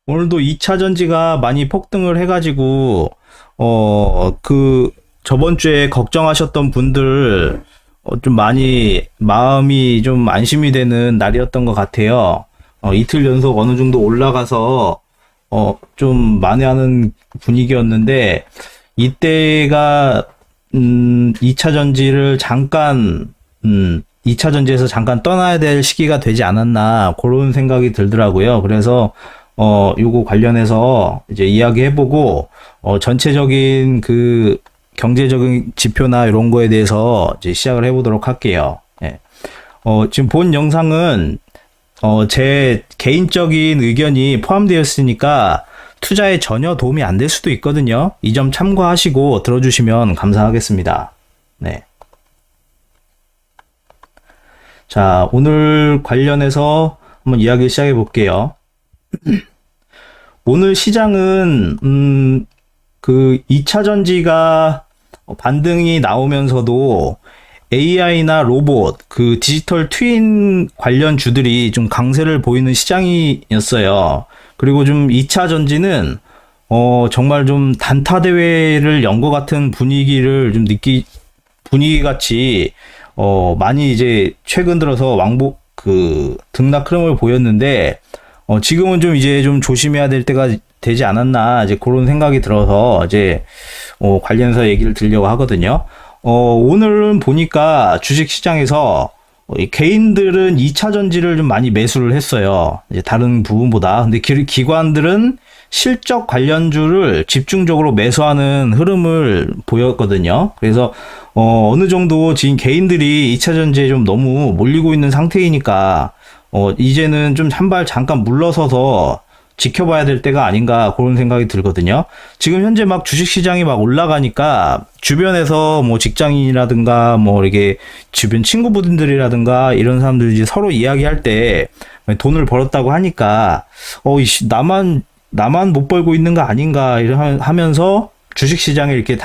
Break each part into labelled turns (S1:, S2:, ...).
S1: 오늘도 2차 전지가 많이 폭등을 해가지고, 저번 주에 걱정하셨던 분들, 좀 많이 마음이 좀 안심이 되는 날이었던 것 같아요. 이틀 연속 어느 정도 올라가서, 좀 만회하는 분위기였는데, 이때가, 2차 전지를 잠깐, 2차 전지에서 잠깐 떠나야 될 시기가 되지 않았나, 그런 생각이 들더라고요. 그래서, 요거 관련해서 이제 이야기해보고, 전체적인 그 경제적인 지표나 이런 거에 대해서 이제 시작을 해보도록 할게요. 예. 지금 본 영상은, 제 개인적인 의견이 포함되어 있으니까 투자에 전혀 도움이 안 될 수도 있거든요. 이 점 참고하시고 들어주시면 감사하겠습니다. 네. 자, 오늘 관련해서 한번 이야기 시작해 볼게요. 오늘 시장은, 2차 전지가 반등이 나오면서도 AI나 로봇, 그 디지털 트윈 관련 주들이 좀 강세를 보이는 시장이었어요. 그리고 좀 2차 전지는 정말 좀 단타 대회를 연 것 같은 분위기를 좀 분위기 같이 많이 이제 최근 들어서 등락 흐름을 보였는데 지금은 좀 이제 좀 조심해야 될 때가 되지 않았나 이제 그런 생각이 들어서 이제 관련해서 얘기를 드리려고 하거든요. 오늘은 보니까 주식 시장에서 이 개인들은 2차 전지를 좀 많이 매수를 했어요. 이제 다른 부분보다. 근데 기관들은 실적 관련주를 집중적으로 매수하는 흐름을 보였거든요. 그래서 어느 정도 지금 개인들이 2차 전지에 좀 너무 몰리고 있는 상태이니까 이제는 좀 한 발 잠깐 물러서서 지켜봐야 될 때가 아닌가 그런 생각이 들거든요. 지금 현재 막 주식시장이 막 올라가니까 주변에서 뭐 직장인이라든가 뭐 이렇게 주변 친구분들이라든가 이런 사람들이 이제 서로 이야기할 때 돈을 벌었다고 하니까 나만 못 벌고 있는 거 아닌가 하면서 주식시장에 이렇게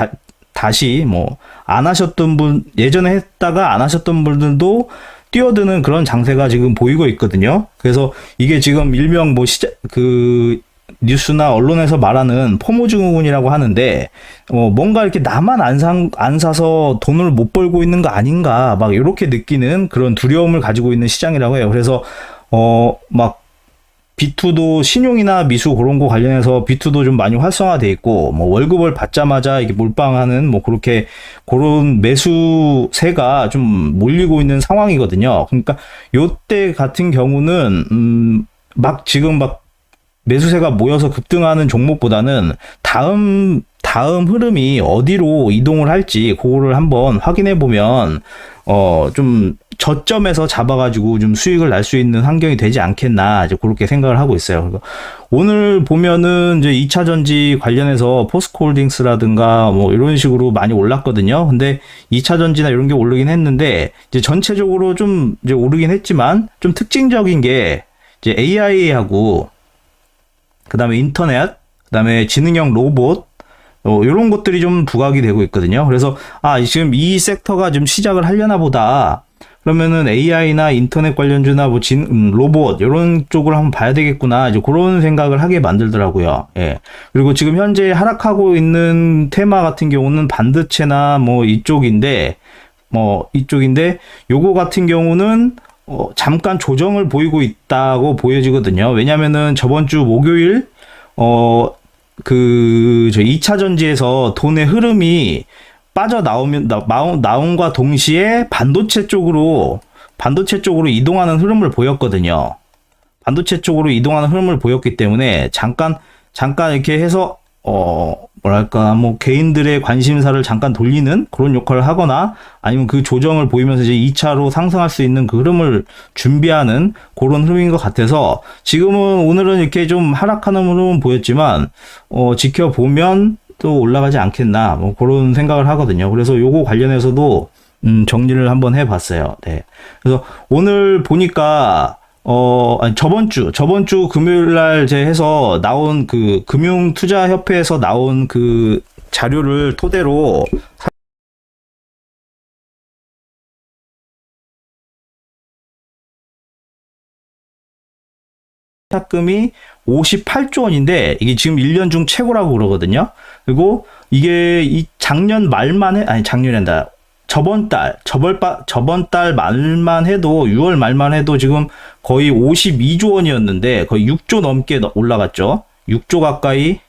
S1: 다시 뭐 안 하셨던 분 예전에 했다가 안 하셨던 분들도 뛰어드는 그런 장세가 지금 보이고 있거든요. 그래서 이게 지금 일명 뭐 뉴스나 언론에서 말하는 포모 증후군이라고 하는데, 뭔가 이렇게 나만 안 사서 돈을 못 벌고 있는 거 아닌가, 막 이렇게 느끼는 그런 두려움을 가지고 있는 시장이라고 해요. 그래서, 막 B2도 신용이나 미수 그런 거 관련해서 B2도 좀 많이 활성화돼 있고 뭐 월급을 받자마자 이게 몰빵하는 뭐 그렇게 그런 매수세가 좀 몰리고 있는 상황이거든요. 그러니까 요때 같은 경우는 막 지금 막 매수세가 모여서 급등하는 종목보다는 다음 흐름이 어디로 이동을 할지 그거를 한번 확인해 보면 좀 저점에서 잡아가지고 좀 수익을 날 수 있는 환경이 되지 않겠나 이제 그렇게 생각을 하고 있어요. 그리고 오늘 보면은 이제 2차 전지 관련해서 포스코홀딩스라든가 뭐 이런 식으로 많이 올랐거든요. 근데 2차 전지나 이런 게 오르긴 했는데 이제 전체적으로 좀 이제 오르긴 했지만 좀 특징적인 게 이제 AI하고 그다음에 인터넷, 그다음에 지능형 로봇 이런 것들이 좀 부각이 되고 있거든요. 그래서 지금 이 섹터가 좀 시작을 하려나 보다. 그러면은 AI나 인터넷 관련주나 뭐 로봇 이런 쪽을 한번 봐야 되겠구나. 이제 그런 생각을 하게 만들더라고요. 예. 그리고 지금 현재 하락하고 있는 테마 같은 경우는 반도체나 이쪽인데 요거 같은 경우는 잠깐 조정을 보이고 있다고 보여지거든요. 왜냐면은 저번 주 목요일 저 2차 전지에서 돈의 흐름이 나온과 동시에 반도체 쪽으로 이동하는 흐름을 보였거든요. 반도체 쪽으로 이동하는 흐름을 보였기 때문에 잠깐 이렇게 해서 뭐 개인들의 관심사를 잠깐 돌리는 그런 역할을 하거나 아니면 그 조정을 보이면서 이제 2차로 상승할 수 있는 그 흐름을 준비하는 그런 흐름인 것 같아서 오늘은 이렇게 좀 하락하는 흐름은 보였지만 지켜보면 또 올라가지 않겠나 뭐 그런 생각을 하거든요. 그래서 요거 관련해서도 정리를 한번 해봤어요. 네. 그래서 오늘 보니까 저번 주 금요일 날 제 해서 나온 그 금융투자협회에서 나온 그 자료를 토대로 예탁금이 58조 원인데 이게 지금 1년 중 최고라고 그러거든요. 그리고 이게 이 작년 말만 작년이란다. 저번 달 말만 해도 6월 말만 해도 지금 거의 52조 원이었는데 거의 6조 넘게 올라갔죠. 6조 가까이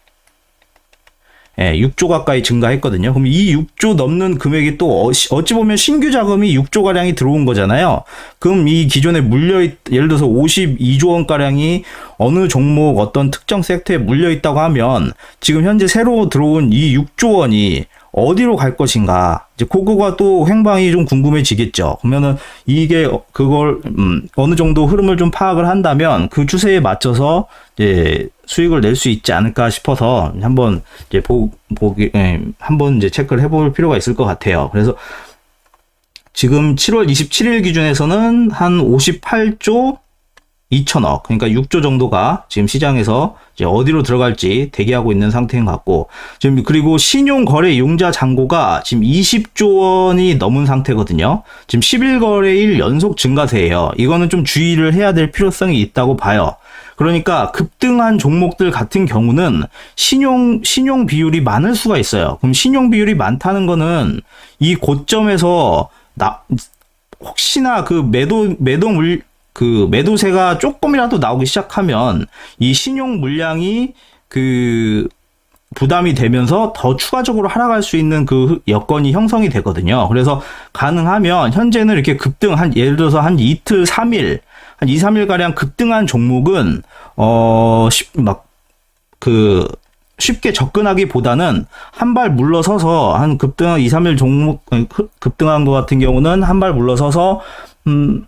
S1: 6조 가까이 증가했거든요. 그럼 이 6조 넘는 금액이 또 어찌 보면 신규 자금이 6조 가량이 들어온 거잖아요. 그럼 이 기존에 예를 들어서 52조 원 가량이 어느 종목 어떤 특정 섹터에 물려 있다고 하면 지금 현재 새로 들어온 이 6조 원이 어디로 갈 것인가? 이제 그거가 또 행방이 좀 궁금해지겠죠. 그러면은 이게 그걸 어느 정도 흐름을 좀 파악을 한다면 그 추세에 맞춰서 이제 수익을 낼 수 있지 않을까 싶어서 한번 이제 한번 이제 체크를 해볼 필요가 있을 것 같아요. 그래서 지금 7월 27일 기준에서는 한 58조 2천억, 그러니까 6조 정도가 지금 시장에서 이제 어디로 들어갈지 대기하고 있는 상태인 것 같고, 지금 그리고 신용거래 이용자 잔고가 지금 20조 원이 넘은 상태거든요. 지금 11거래일 연속 증가세예요. 이거는 좀 주의를 해야 될 필요성이 있다고 봐요. 그러니까 급등한 종목들 같은 경우는 신용 비율이 많을 수가 있어요. 그럼 신용 비율이 많다는 거는 이 고점에서 혹시나 그 매도세가 조금이라도 나오기 시작하면 이 신용 물량이 부담이 되면서 더 추가적으로 하락할 수 있는 그 여건이 형성이 되거든요. 그래서 가능하면 현재는 이렇게 예를 들어서 한 이틀, 3일, 한 2, 3일 가량 급등한 종목은 쉽게 접근하기보다는 한 발 물러서서 한 2, 3일 종목 급등한 것 같은 경우는 한 발 물러서서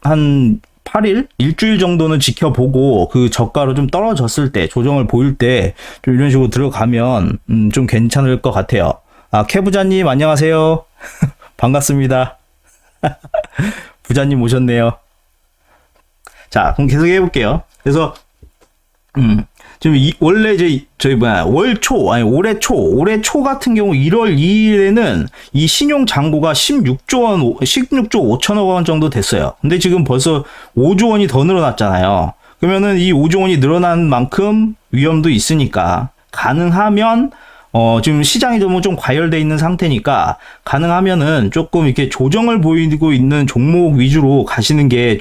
S1: 한 8일, 일주일 정도는 지켜보고 그 저가로 좀 떨어졌을 때, 조정을 보일 때 좀 이런 식으로 들어가면 좀 괜찮을 것 같아요. 캐부자님 안녕하세요. 반갑습니다. 부자님 오셨네요. 자, 그럼 계속 해볼게요. 그래서 지금 원래 이제 올해 초 같은 경우 1월 2일에는 이 신용 잔고가 16조 5천억 원 정도 됐어요. 근데 지금 벌써 5조 원이 더 늘어났잖아요. 그러면은 이 5조 원이 늘어난 만큼 위험도 있으니까 가능하면 지금 시장이 좀 과열돼 있는 상태니까 가능하면은 조금 이렇게 조정을 보이고 있는 종목 위주로 가시는 게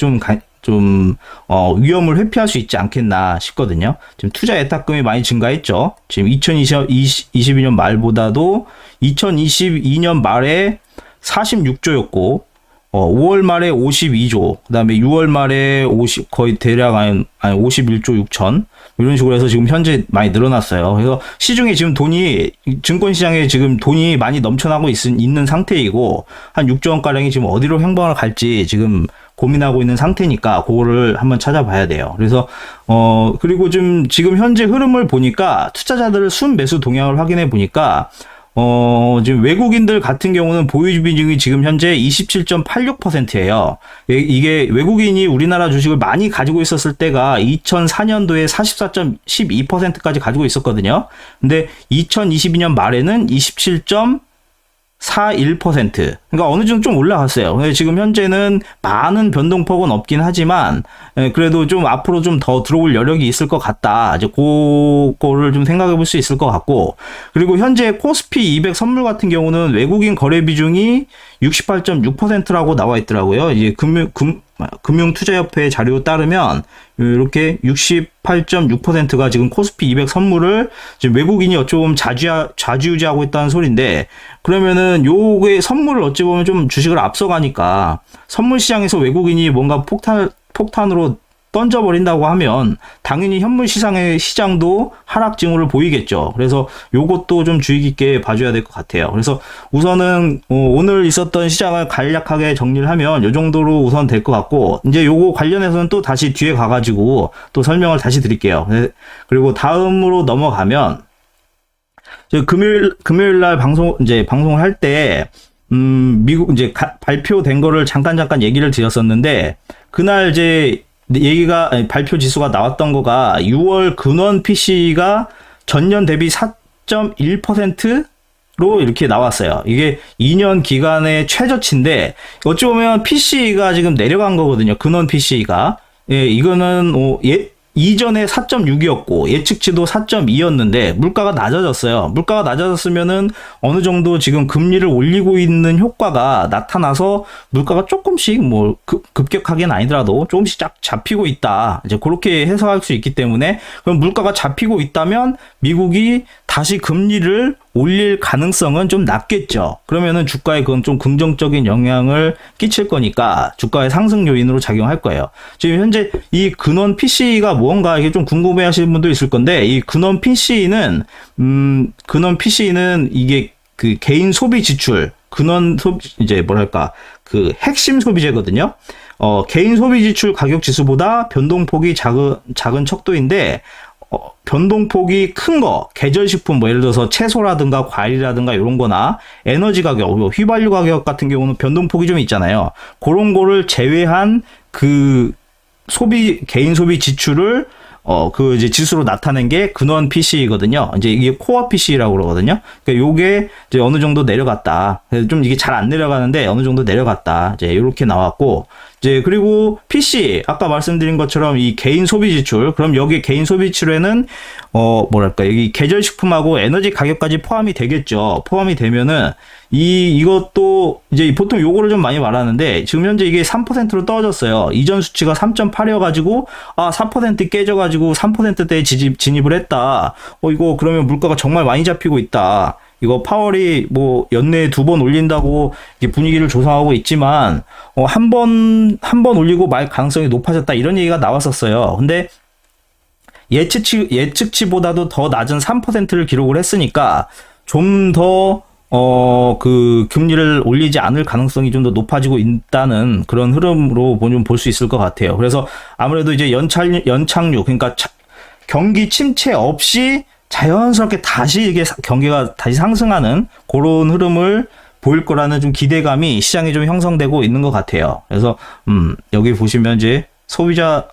S1: 위험을 회피할 수 있지 않겠나 싶거든요. 지금 투자 예탁금이 많이 증가했죠. 지금 2022년 말보다도 2022년 말에 46조였고, 5월 말에 52조, 그 다음에 6월 말에 거의 대략 51조 6천, 이런 식으로 해서 지금 현재 많이 늘어났어요. 그래서 시중에 지금 증권시장에 지금 돈이 많이 넘쳐나고 있는 상태이고, 한 6조 원가량이 지금 어디로 행방을 갈지 지금 고민하고 있는 상태니까 그거를 한번 찾아봐야 돼요. 그래서 그리고 지금 현재 흐름을 보니까 투자자들 순매수 동향을 확인해 보니까 지금 외국인들 같은 경우는 보유 비중이 지금 현재 27.86%예요. 이게 외국인이 우리나라 주식을 많이 가지고 있었을 때가 2004년도에 44.12%까지 가지고 있었거든요. 근데 2022년 말에는 41%. 그러니까 어느 정도 좀 올라갔어요. 근데 지금 현재는 많은 변동폭은 없긴 하지만, 그래도 좀 앞으로 좀 더 들어올 여력이 있을 것 같다. 이제 그거를 좀 생각해 볼 수 있을 것 같고, 그리고 현재 코스피 200 선물 같은 경우는 외국인 거래 비중이 68.6%라고 나와 있더라고요. 이제 금융투자협회 자료에 따르면 이렇게 68.6%가 지금 코스피 200 선물을 지금 외국인이 어찌 보면 좌지우지하고 있다는 소리인데, 그러면은 요게 선물을 어찌 보면 좀 주식을 앞서가니까 선물 시장에서 외국인이 뭔가 폭탄으로 던져버린다고 하면 당연히 현물 시장도 하락 징후를 보이겠죠. 그래서 요것도 좀 주의 깊게 봐줘야 될 것 같아요. 그래서 우선은 오늘 있었던 시장을 간략하게 정리를 하면 요 정도로 우선 될 것 같고, 이제 요거 관련해서는 또 다시 뒤에 가가지고 또 설명을 다시 드릴게요. 그리고 다음으로 넘어가면 금요일 날 방송을 할 때 미국 발표된 거를 잠깐 얘기를 드렸었는데, 그날 발표 지수가 나왔던 거가 6월 근원 PC가 전년 대비 4.1%로 이렇게 나왔어요. 이게 2년 기간의 최저치인데, 어찌 보면 PC가 지금 내려간 거거든요. 근원 PC가. 예, 이거는 이전에 4.6이었고 예측치도 4.2였는데 물가가 낮아졌어요. 물가가 낮아졌으면은 어느 정도 지금 금리를 올리고 있는 효과가 나타나서 물가가 조금씩 뭐 급격하게는 아니더라도 조금씩 잡히고 있다. 이제 그렇게 해석할 수 있기 때문에 그럼 물가가 잡히고 있다면 미국이 다시 금리를 올릴 가능성은 좀 낮겠죠. 그러면은 주가에 그건 좀 긍정적인 영향을 끼칠 거니까 주가의 상승 요인으로 작용할 거예요. 지금 현재 이 근원 PC가 뭔가 이게 좀 궁금해 하시는 분도 있을 건데 이 근원 PC는 이게 그 개인 소비 지출 근원 소비 이제 뭐랄까 그 핵심 소비재거든요. 개인 소비 지출 가격 지수보다 변동폭이 작은 척도인데 변동폭이 큰 거, 계절식품, 뭐 예를 들어서 채소라든가 과일이라든가 이런 거나 에너지 가격, 휘발유 가격 같은 경우는 변동폭이 좀 있잖아요. 그런 거를 제외한 그 개인 소비 지출을 그 이제 지수로 나타낸 게 근원 PC거든요. 이제 이게 코어 PC라고 그러거든요. 그러니까 요게 이제 어느 정도 내려갔다. 좀 이게 잘 안 내려가는데 어느 정도 내려갔다. 이제 이렇게 나왔고, 이제 그리고 PC 아까 말씀드린 것처럼 이 개인 소비 지출, 그럼 여기 개인 소비 지출에는 뭐랄까 여기 계절식품하고 에너지 가격까지 포함이 되겠죠. 포함이 되면은 이것도 이제 보통 요거를 좀 많이 말하는데 지금 현재 이게 3%로 떨어졌어요. 이전 수치가 3.8이어가지고 4% 깨져가지고 3%대에 진입을 했다. 이거 그러면 물가가 정말 많이 잡히고 있다. 이거 파월이 뭐 연내에 2번 올린다고 분위기를 조성하고 있지만 한 번 올리고 말 가능성이 높아졌다 이런 얘기가 나왔었어요. 근데 예측치보다도 더 낮은 3%를 기록을 했으니까 좀 더 그 금리를 올리지 않을 가능성이 좀 더 높아지고 있다는 그런 흐름으로 좀 볼 수 있을 것 같아요. 그래서 아무래도 이제 연착륙 그러니까 경기 침체 없이 자연스럽게 다시 이게 경기가 다시 상승하는 그런 흐름을 보일 거라는 좀 기대감이 시장에 좀 형성되고 있는 것 같아요. 그래서 여기 보시면 이제 소비자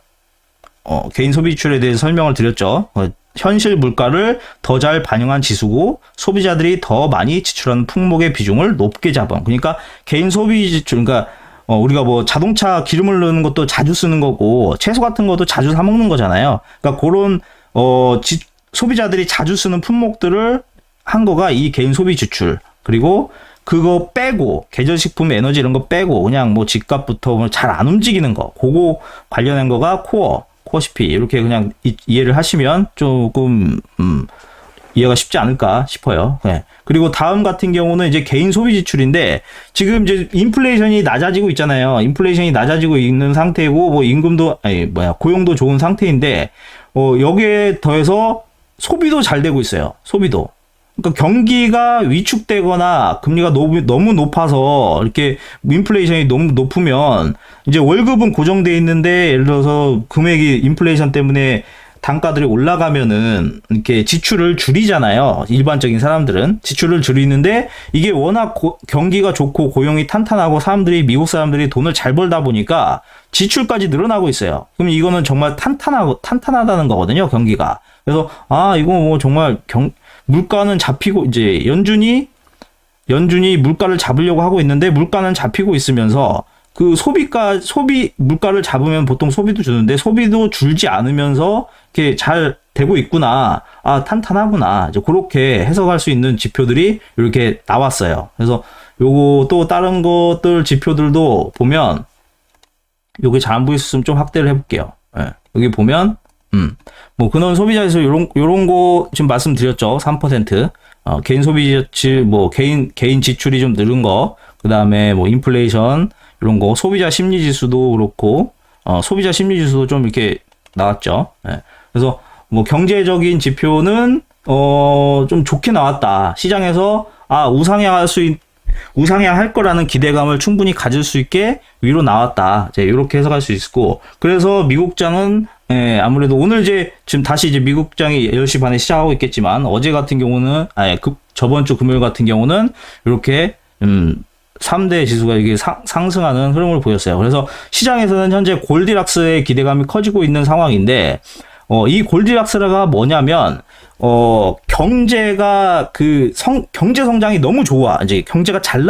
S1: 개인 소비 지출에 대해서 설명을 드렸죠. 현실 물가를 더 잘 반영한 지수고 소비자들이 더 많이 지출하는 품목의 비중을 높게 잡은. 그러니까 개인 소비 지출, 그러니까 우리가 뭐 자동차 기름을 넣는 것도 자주 쓰는 거고 채소 같은 것도 자주 사 먹는 거잖아요. 그러니까 그런 소비자들이 자주 쓰는 품목들을 한 거가 이 개인 소비 지출. 그리고 그거 빼고 계절식품, 에너지 이런 거 빼고 그냥 뭐 집값부터 잘 안 움직이는 거, 그거 관련한 거가 코어 CP 이렇게 그냥 이해를 하시면 조금 이해가 쉽지 않을까 싶어요. 네. 그리고 다음 같은 경우는 이제 개인 소비 지출인데 지금 이제 인플레이션이 낮아지고 있잖아요. 인플레이션이 낮아지고 있는 상태고 뭐 임금도 고용도 좋은 상태인데 여기에 더해서 소비도 잘 되고 있어요. 소비도. 그러니까 경기가 위축되거나 금리가 너무 높아서 이렇게 인플레이션이 너무 높으면 이제 월급은 고정돼 있는데 예를 들어서 금액이 인플레이션 때문에 단가들이 올라가면은 이렇게 지출을 줄이잖아요. 일반적인 사람들은 지출을 줄이는데 이게 워낙 경기가 좋고 고용이 탄탄하고 미국 사람들이 돈을 잘 벌다 보니까 지출까지 늘어나고 있어요. 그럼 이거는 정말 탄탄하다는 거거든요. 경기가. 그래서 이거 뭐 정말 물가는 잡히고 이제 연준이 물가를 잡으려고 하고 있는데 물가는 잡히고 있으면서 그 소비 물가를 잡으면 보통 소비도 주는데 소비도 줄지 않으면서 이렇게 잘 되고 있구나. 탄탄하구나. 이제 그렇게 해석할 수 있는 지표들이 이렇게 나왔어요. 그래서 요거 또 다른 것들 지표들도 보면 요게 잘 안 보였으면 좀 확대를 해볼게요. 네. 여기 보면 뭐 근원 소비자에서 요런 거 지금 말씀드렸죠. 3%. 개인 소비 지출 뭐 개인 지출이 좀 늘은 거. 그다음에 뭐 인플레이션 이런 거 소비자 심리 지수도 그렇고 소비자 심리 지수도 좀 이렇게 나왔죠. 네. 그래서 뭐 경제적인 지표는 좀 좋게 나왔다. 시장에서 우상향할 거라는 기대감을 충분히 가질 수 있게 위로 나왔다. 이제 이렇게 해석할 수 있고, 그래서 미국장은 아무래도 오늘 지금 다시 미국장이 10시 반에 시작하고 있겠지만 어제 같은 경우는 저번 주 금요일 같은 경우는 이렇게 3대 지수가 이게 상승하는 흐름을 보였어요. 그래서 시장에서는 현재 골디락스의 기대감이 커지고 있는 상황인데 이 골디락스가 뭐냐면 경제가 경제 성장이 너무 좋아. 이제 경제가 잘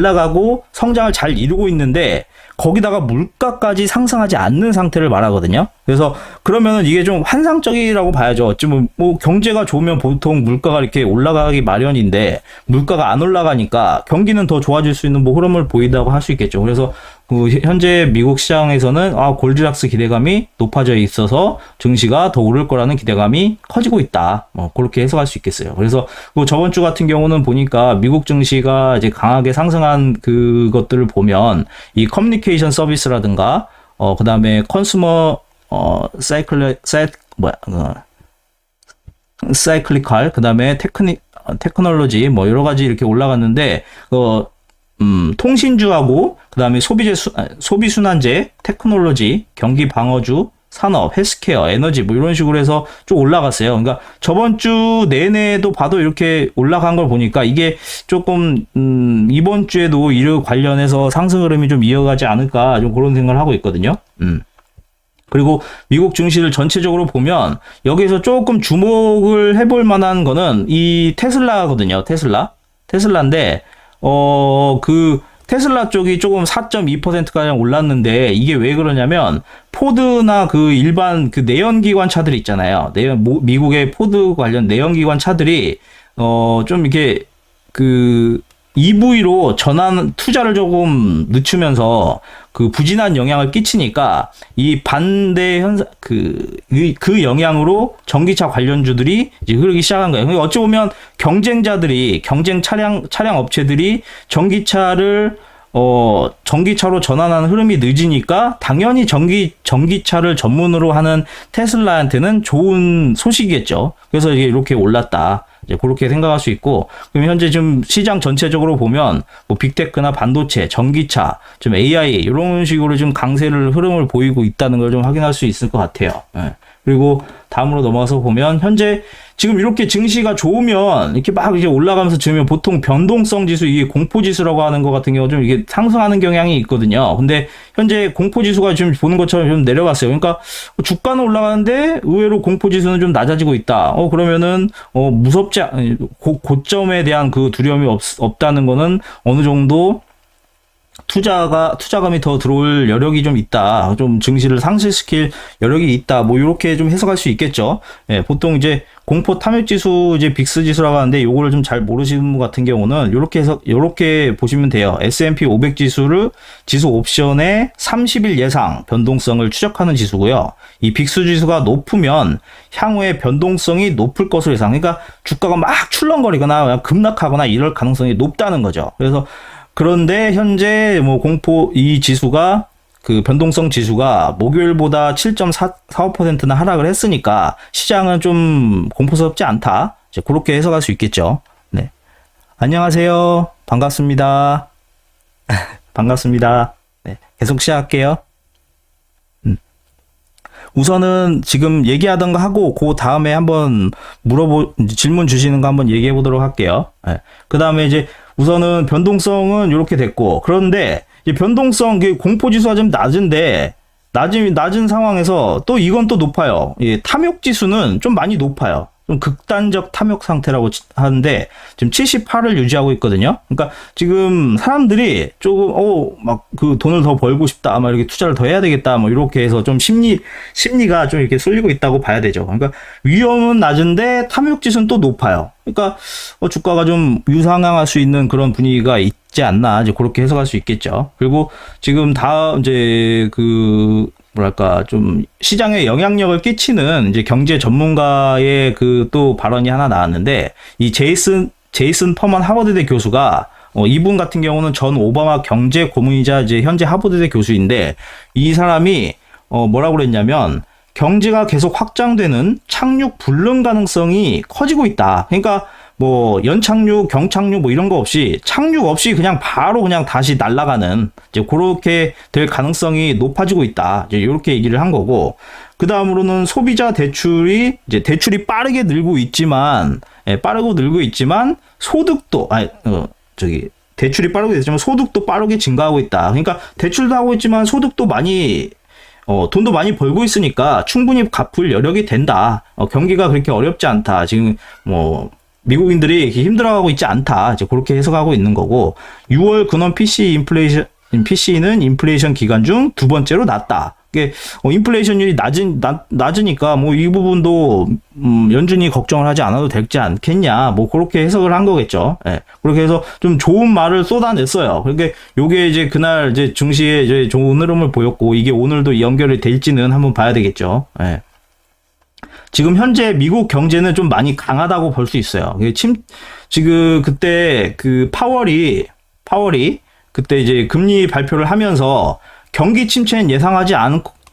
S1: 나가고 성장을 잘 이루고 있는데 거기다가 물가까지 상승하지 않는 상태를 말하거든요. 그래서 그러면은 이게 좀 환상적이라고 봐야죠. 어쩌면 뭐 경제가 좋으면 보통 물가가 이렇게 올라가기 마련인데 물가가 안 올라가니까 경기는 더 좋아질 수 있는 뭐 흐름을 보인다고 할 수 있겠죠. 그래서 그 현재 미국 시장에서는 골디락스 기대감이 높아져 있어서 증시가 더 오를 거라는 기대감이 커지고 있다. 뭐 그렇게 해석할 수 있겠어요. 그래서 그 저번 주 같은 경우는 보니까 미국 증시가 이제 강하게 상승한 그것들을 보면 이 커뮤니케이션 서비스라든가 그다음에 컨슈머 사이클리컬 그다음에 테크놀로지 뭐 여러 가지 이렇게 올라갔는데 통신주하고 그다음에 소비순환재, 테크놀로지, 경기 방어주, 산업, 헬스케어, 에너지 뭐 이런 식으로 해서 쭉 올라갔어요. 그러니까 저번 주 내내도 봐도 이렇게 올라간 걸 보니까 이게 조금 이번 주에도 이를 관련해서 상승 흐름이 좀 이어가지 않을까 좀 그런 생각을 하고 있거든요. 그리고 미국 증시를 전체적으로 보면 여기서 조금 주목을 해볼 만한 거는 이 테슬라거든요. 테슬라인데 그 테슬라 쪽이 조금 4.2%가량 올랐는데 이게 왜 그러냐면 포드나 그 일반 그 내연기관 차들 있잖아요. 미국의 포드 관련 내연기관 차들이 좀 이렇게 그 EV로 전환 투자를 조금 늦추면서 그 부진한 영향을 끼치니까 이 반대 현상 그 영향으로 전기차 관련주들이 이제 흐르기 시작한 거예요. 그러니까 어찌 보면 경쟁자들이 경쟁 차량 업체들이 전기차로 전환하는 흐름이 늦으니까 당연히 전기차를 전문으로 하는 테슬라한테는 좋은 소식이겠죠. 그래서 이게 이렇게 올랐다. 이제 그렇게 생각할 수 있고, 그럼 현재 좀 시장 전체적으로 보면 뭐 빅테크나 반도체, 전기차, 좀 AI 이런 식으로 좀 강세를 흐름을 보이고 있다는 걸 좀 확인할 수 있을 것 같아요. 예. 그리고 다음으로 넘어가서 보면 현재 지금 이렇게 증시가 좋으면 이렇게 막 이제 올라가면서 지으면 보통 변동성 지수, 이게 공포 지수라고 하는 것 같은 경우 좀 이게 상승하는 경향이 있거든요. 근데 현재 공포 지수가 지금 보는 것처럼 좀 내려갔어요. 그러니까 주가는 올라가는데 의외로 공포 지수는 좀 낮아지고 있다. 그러면은 무섭지 고점에 대한 그 두려움이 없다는 거는 어느 정도 투자감이 더 들어올 여력이 좀 있다. 좀 증시를 상실시킬 여력이 있다. 뭐, 요렇게 좀 해석할 수 있겠죠. 예, 보통 이제 공포 탐욕 지수, 이제 빅스 지수라고 하는데, 요거를 좀 잘 모르시는 분 같은 경우는, 요렇게 보시면 돼요. S&P 500 지수 옵션의 30일 예상 변동성을 추적하는 지수고요. 이 빅스 지수가 높으면 향후에 변동성이 높을 것으로 예상. 그러니까 주가가 막 출렁거리거나 급락하거나 이럴 가능성이 높다는 거죠. 그런데 현재 뭐 이 지수가 그 변동성 지수가 목요일보다 7.45%나 하락을 했으니까 시장은 좀 공포스럽지 않다. 이제 그렇게 해석할 수 있겠죠. 네. 안녕하세요. 반갑습니다. 반갑습니다. 네. 계속 시작할게요. 우선은 지금 얘기하던 거 하고 그 다음에 한번 질문 주시는 거 한번 얘기해 보도록 할게요. 네. 그 다음에 이제 우선은 변동성은 이렇게 됐고, 그런데 이제 변동성 공포 지수가 좀 낮은 상황에서 또 이건 또 높아요. 예, 탐욕 지수는 좀 많이 높아요. 좀 극단적 탐욕 상태라고 하는데 지금 78을 유지하고 있거든요. 그러니까 지금 사람들이 조금 막 그 돈을 더 벌고 싶다, 아마 이렇게 투자를 더 해야 되겠다, 뭐 이렇게 해서 좀 심리가 좀 이렇게 쏠리고 있다고 봐야 되죠. 그러니까 위험은 낮은데 탐욕 지수는 또 높아요. 그러니까 주가가 좀 유상향할 수 있는 그런 분위기가 있지 않나, 이제 그렇게 해석할 수 있겠죠. 그리고 지금 이제 좀 시장에 영향력을 끼치는 이제 경제 전문가의 그 또 발언이 하나 나왔는데, 이 제이슨 퍼먼 하버드대 교수가 이분 같은 경우는 전 오바마 경제 고문이자 이제 현재 하버드대 교수인데, 이 사람이 뭐라고 그랬냐면 경제가 계속 확장되는 착륙 불능 가능성이 커지고 있다. 그러니까 뭐 연착륙, 경착륙 뭐 이런 거 없이 착륙 없이 그냥 바로 그냥 다시 날아가는 이제 그렇게 될 가능성이 높아지고 있다. 이제 이렇게 얘기를 한 거고, 그 다음으로는 소비자 대출이 빠르게 늘고 있지만 소득도 대출이 빠르게 됐지만 소득도 빠르게 증가하고 있다. 그러니까 대출도 하고 있지만 소득도 많이 돈도 많이 벌고 있으니까 충분히 갚을 여력이 된다. 경기가 그렇게 어렵지 않다. 지금 뭐 미국인들이 힘들어하고 있지 않다. 이제 그렇게 해석하고 있는 거고, 6월 근원 PC PC는 인플레이션 기간 중 두 번째로 낮다. 이게 인플레이션율이 낮으니까 뭐 이 부분도 연준이 걱정을 하지 않아도 되지 않겠냐, 뭐 그렇게 해석을 한 거겠죠. 예. 그렇게 해서 좀 좋은 말을 쏟아냈어요. 그러니까 요게 이제 그날 이제 증시에 이제 좋은 흐름을 보였고, 이게 오늘도 연결이 될지는 한번 봐야 되겠죠. 예. 지금 현재 미국 경제는 좀 많이 강하다고 볼 수 있어요. 지금 그때 그 파월이 그때 이제 금리 발표를 하면서 경기 침체는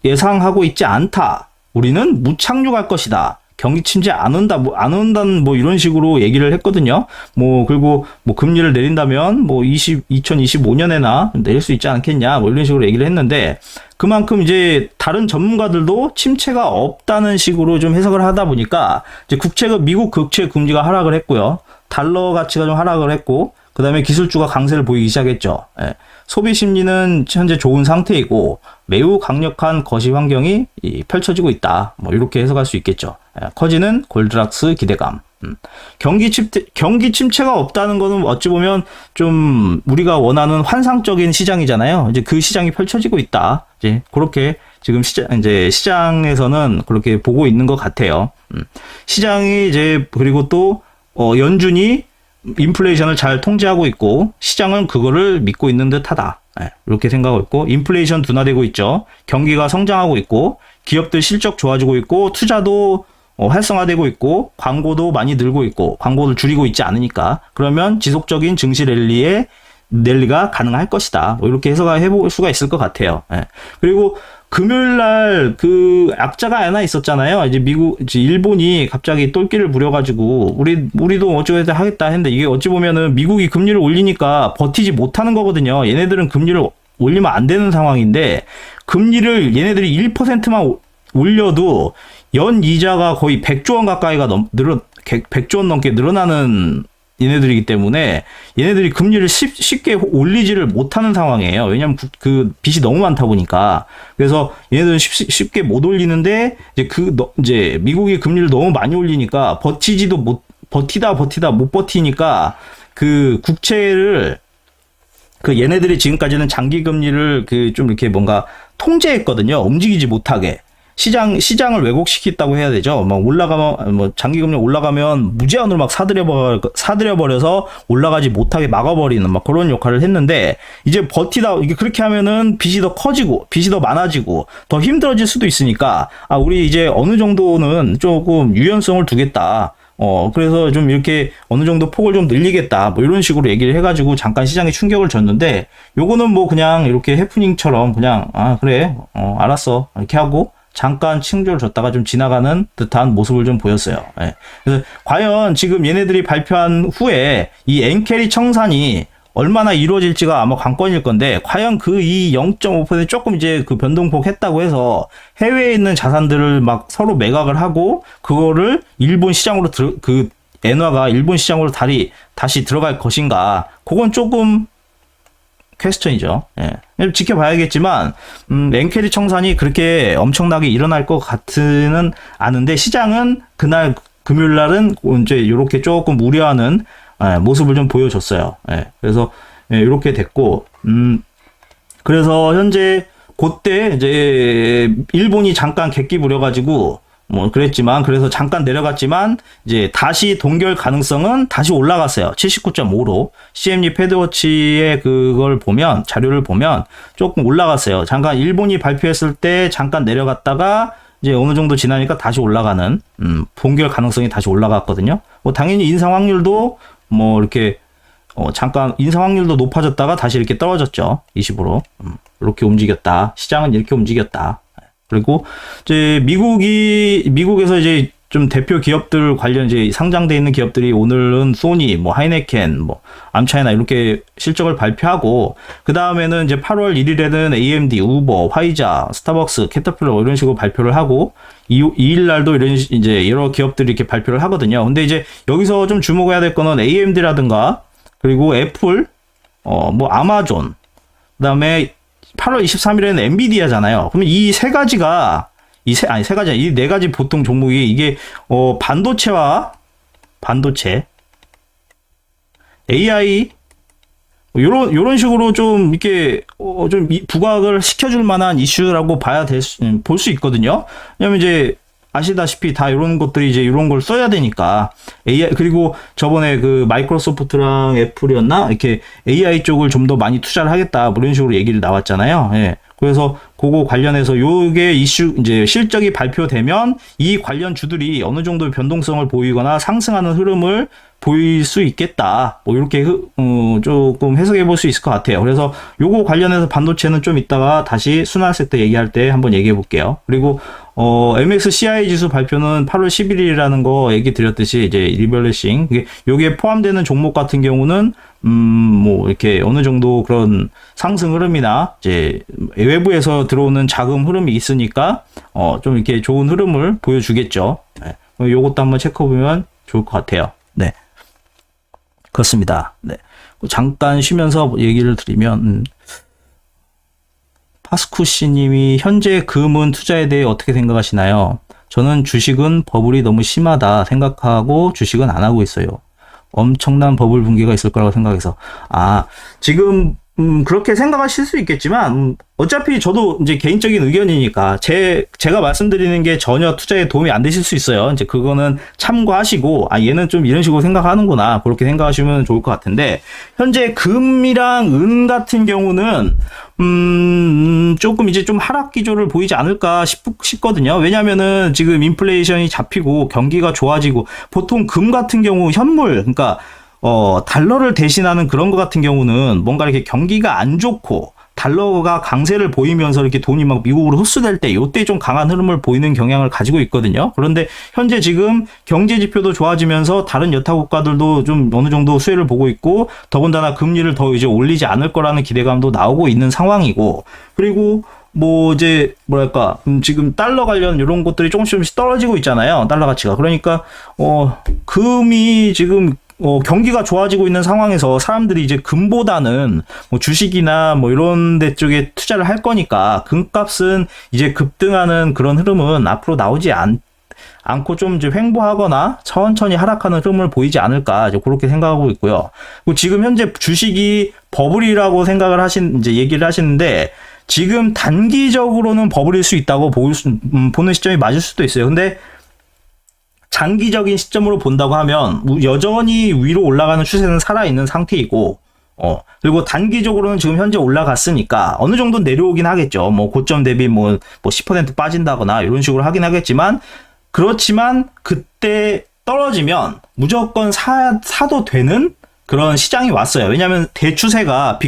S1: 예상하고 있지 않다. 우리는 무착륙할 것이다. 경기 침체 안 온다는 뭐 이런 식으로 얘기를 했거든요. 뭐 그리고 뭐 금리를 내린다면 뭐 2025년에나 내릴 수 있지 않겠냐, 뭐 이런 식으로 얘기를 했는데, 그만큼 이제 다른 전문가들도 침체가 없다는 식으로 좀 해석을 하다 보니까 이제 미국 국채 금리가 하락을 했고요. 달러 가치가 좀 하락을 했고, 그 다음에 기술주가 강세를 보이기 시작했죠. 예. 소비 심리는 현재 좋은 상태이고 매우 강력한 거시 환경이 펼쳐지고 있다. 뭐 이렇게 해석할 수 있겠죠. 예. 커지는 골드락스 기대감. 경기 침체가 없다는 거는 어찌 보면 좀 우리가 원하는 환상적인 시장이잖아요. 이제 그 시장이 펼쳐지고 있다. 이제 그렇게 지금 시장에서는 그렇게 보고 있는 것 같아요. 시장이 이제 그리고 또 연준이 인플레이션을 잘 통제하고 있고 시장은 그거를 믿고 있는 듯하다. 이렇게 생각하고 있고, 인플레이션 둔화되고 있죠. 경기가 성장하고 있고 기업들 실적 좋아지고 있고 투자도 활성화되고 있고 광고도 많이 늘고 있고, 광고를 줄이고 있지 않으니까 그러면 지속적인 증시 랠리가 가능할 것이다. 뭐 이렇게 해볼 수가 있을 것 같아요. 그리고 금요일날 그 악재가 하나 있었잖아요. 이제 일본이 갑자기 똘끼를 부려가지고 우리도 어쩌고 하겠다 했는데, 이게 어찌 보면은 미국이 금리를 올리니까 버티지 못하는 거거든요. 얘네들은 금리를 올리면 안 되는 상황인데, 금리를 얘네들이 1%만 올려도 연 이자가 거의 100조 원 가까이가 100조 원 넘게 늘어나는 얘네들이기 때문에 얘네들이 금리를 쉽게 올리지를 못하는 상황이에요. 왜냐면 그 빚이 너무 많다 보니까. 그래서 얘네들은 쉽게 못 올리는데, 이제 미국이 금리를 너무 많이 올리니까 버티다 못 버티니까 그 국채를 얘네들이 지금까지는 장기 금리를 좀 이렇게 뭔가 통제했거든요. 움직이지 못하게. 시장을 왜곡시켰다고 해야 되죠. 막 장기금리 올라가면 무제한으로 막 사들여버려서 올라가지 못하게 막아버리는 막 그런 역할을 했는데, 이제 이게 그렇게 하면은 빚이 더 커지고, 빚이 더 많아지고, 더 힘들어질 수도 있으니까, 우리 이제 어느 정도는 조금 유연성을 두겠다. 그래서 좀 이렇게 어느 정도 폭을 좀 늘리겠다. 뭐 이런 식으로 얘기를 해가지고 잠깐 시장에 충격을 줬는데, 요거는 뭐 그냥 이렇게 해프닝처럼 그냥, 그래, 알았어. 이렇게 하고, 잠깐 칭조를 줬다가 좀 지나가는 듯한 모습을 좀 보였어요. 예. 그래서 과연 지금 얘네들이 발표한 후에 이 엔캐리 청산이 얼마나 이루어질지가 아마 관건일 건데, 과연 이 0.5% 조금 이제 그 변동폭 했다고 해서 해외에 있는 자산들을 막 서로 매각을 하고 그거를 일본 시장으로 엔화가 일본 시장으로 다시 들어갈 것인가, 그건 조금 퀘스천이죠. 예. 지켜봐야겠지만, 엔캐리 청산이 그렇게 엄청나게 일어날 것 같지는 않은데, 시장은 그날 금요일날은 이제 이렇게 조금 우려하는 모습을 좀 보여줬어요. 예. 그래서 이렇게 됐고, 그래서 현재 그때 이제 일본이 잠깐 객기 부려가지고 그래서 잠깐 내려갔지만 이제 다시 동결 가능성은 다시 올라갔어요. 79.5로. CME 패드워치의 자료를 보면 조금 올라갔어요. 잠깐 일본이 발표했을 때 잠깐 내려갔다가 이제 어느 정도 지나니까 다시 올라가는, 동결 가능성이 다시 올라갔거든요. 당연히 인상 확률도 이렇게 잠깐 인상 확률도 높아졌다가 다시 이렇게 떨어졌죠. 20으로. 이렇게 움직였다. 시장은 이렇게 움직였다. 그리고 이제 미국에서 이제 좀 대표 기업들 관련 이제 상장돼 있는 기업들이 오늘은 소니, 하이네켄, 암차이나 이렇게 실적을 발표하고, 그 다음에는 이제 8월 1일에는 AMD, 우버, 화이자, 스타벅스, 캐터필러 이런 식으로 발표를 하고, 2일 날도 이런 이제 여러 기업들이 이렇게 발표를 하거든요. 근데 이제 여기서 좀 주목해야 될 거는 AMD라든가, 그리고 애플, 아마존, 그 다음에 8월 23일에는 엔비디아잖아요. 그러면 이 세 가지가, 이 네 가지 보통 종목이 이게, 반도체, AI, 요런 식으로 좀 이렇게 좀 부각을 시켜줄 만한 이슈라고 볼 수 있거든요. 왜냐면 이제 아시다시피 다 이런 것들이 이제 이런 걸 써야 되니까 AI 그리고 저번에 그 마이크로소프트랑 애플이었나 이렇게 AI 쪽을 좀 더 많이 투자를 하겠다 뭐 이런 식으로 얘기를 나왔잖아요. 예. 그래서 그거 관련해서 요게 이슈 이제 실적이 발표되면 이 관련 주들이 어느 정도 변동성을 보이거나 상승하는 흐름을 보일 수 있겠다. 뭐 이렇게 조금 해석해 볼 수 있을 것 같아요. 그래서 요거 관련해서 반도체는 좀 이따가 다시 순환세 때 얘기할 때 한번 얘기해 볼게요. 그리고 MSCI 지수 발표는 8월 11일이라는 거 얘기 드렸듯이 이제 리밸런싱 요게 포함되는 종목 같은 경우는 뭐 이렇게 어느 정도 그런 상승 흐름이나 이제 외부에서 들어오는 자금 흐름이 있으니까 좀 이렇게 좋은 흐름을 보여주겠죠. 네. 요것도 한번 체크해 보면 좋을 것 같아요. 네. 그렇습니다. 네. 잠깐 쉬면서 얘기를 드리면 파스쿠시 님이 현재 금은 투자에 대해 어떻게 생각하시나요? 저는 주식은 버블이 너무 심하다 생각하고 주식은 안 하고 있어요. 엄청난 버블 붕괴가 있을 거라고 생각해서. 지금 그렇게 생각하실 수 있겠지만 어차피 저도 이제 개인적인 의견이니까 제가 말씀드리는 게 전혀 투자에 도움이 안 되실 수 있어요. 이제 그거는 참고하시고 얘는 좀 이런 식으로 생각하는구나 그렇게 생각하시면 좋을 것 같은데 현재 금이랑 은 같은 경우는 조금 이제 좀 하락 기조를 보이지 않을까 싶거든요. 왜냐면은 지금 인플레이션이 잡히고 경기가 좋아지고 보통 금 같은 경우 현물 그러니까 달러를 대신하는 그런 거 같은 경우는 뭔가 이렇게 경기가 안 좋고 달러가 강세를 보이면서 이렇게 돈이 막 미국으로 흡수될 때 이때 좀 강한 흐름을 보이는 경향을 가지고 있거든요. 그런데 현재 지금 경제 지표도 좋아지면서 다른 여타 국가들도 좀 어느 정도 수혜를 보고 있고 더군다나 금리를 더 이제 올리지 않을 거라는 기대감도 나오고 있는 상황이고 그리고 뭐 이제 뭐랄까 지금 달러 관련 이런 것들이 조금씩 떨어지고 있잖아요. 달러 가치가. 그러니까 금이 지금 경기가 좋아지고 있는 상황에서 사람들이 이제 금보다는 뭐 주식이나 뭐 이런 데 쪽에 투자를 할 거니까 금값은 이제 급등하는 그런 흐름은 앞으로 나오지 않고 좀 이제 횡보하거나 천천히 하락하는 흐름을 보이지 않을까 이제 그렇게 생각하고 있고요. 그리고 지금 현재 주식이 버블이라고 생각을 이제 얘기를 하시는데 지금 단기적으로는 버블일 수 있다고 보는 시점이 맞을 수도 있어요. 근데 장기적인 시점으로 본다고 하면 여전히 위로 올라가는 추세는 살아있는 상태이고 그리고 단기적으로는 지금 현재 올라갔으니까 어느 정도 내려오긴 하겠죠. 뭐 고점 대비 뭐 10% 빠진다거나 이런 식으로 하긴 하겠지만 그렇지만 그때 떨어지면 무조건 사도 되는 그런 시장이 왔어요. 왜냐하면 대추세가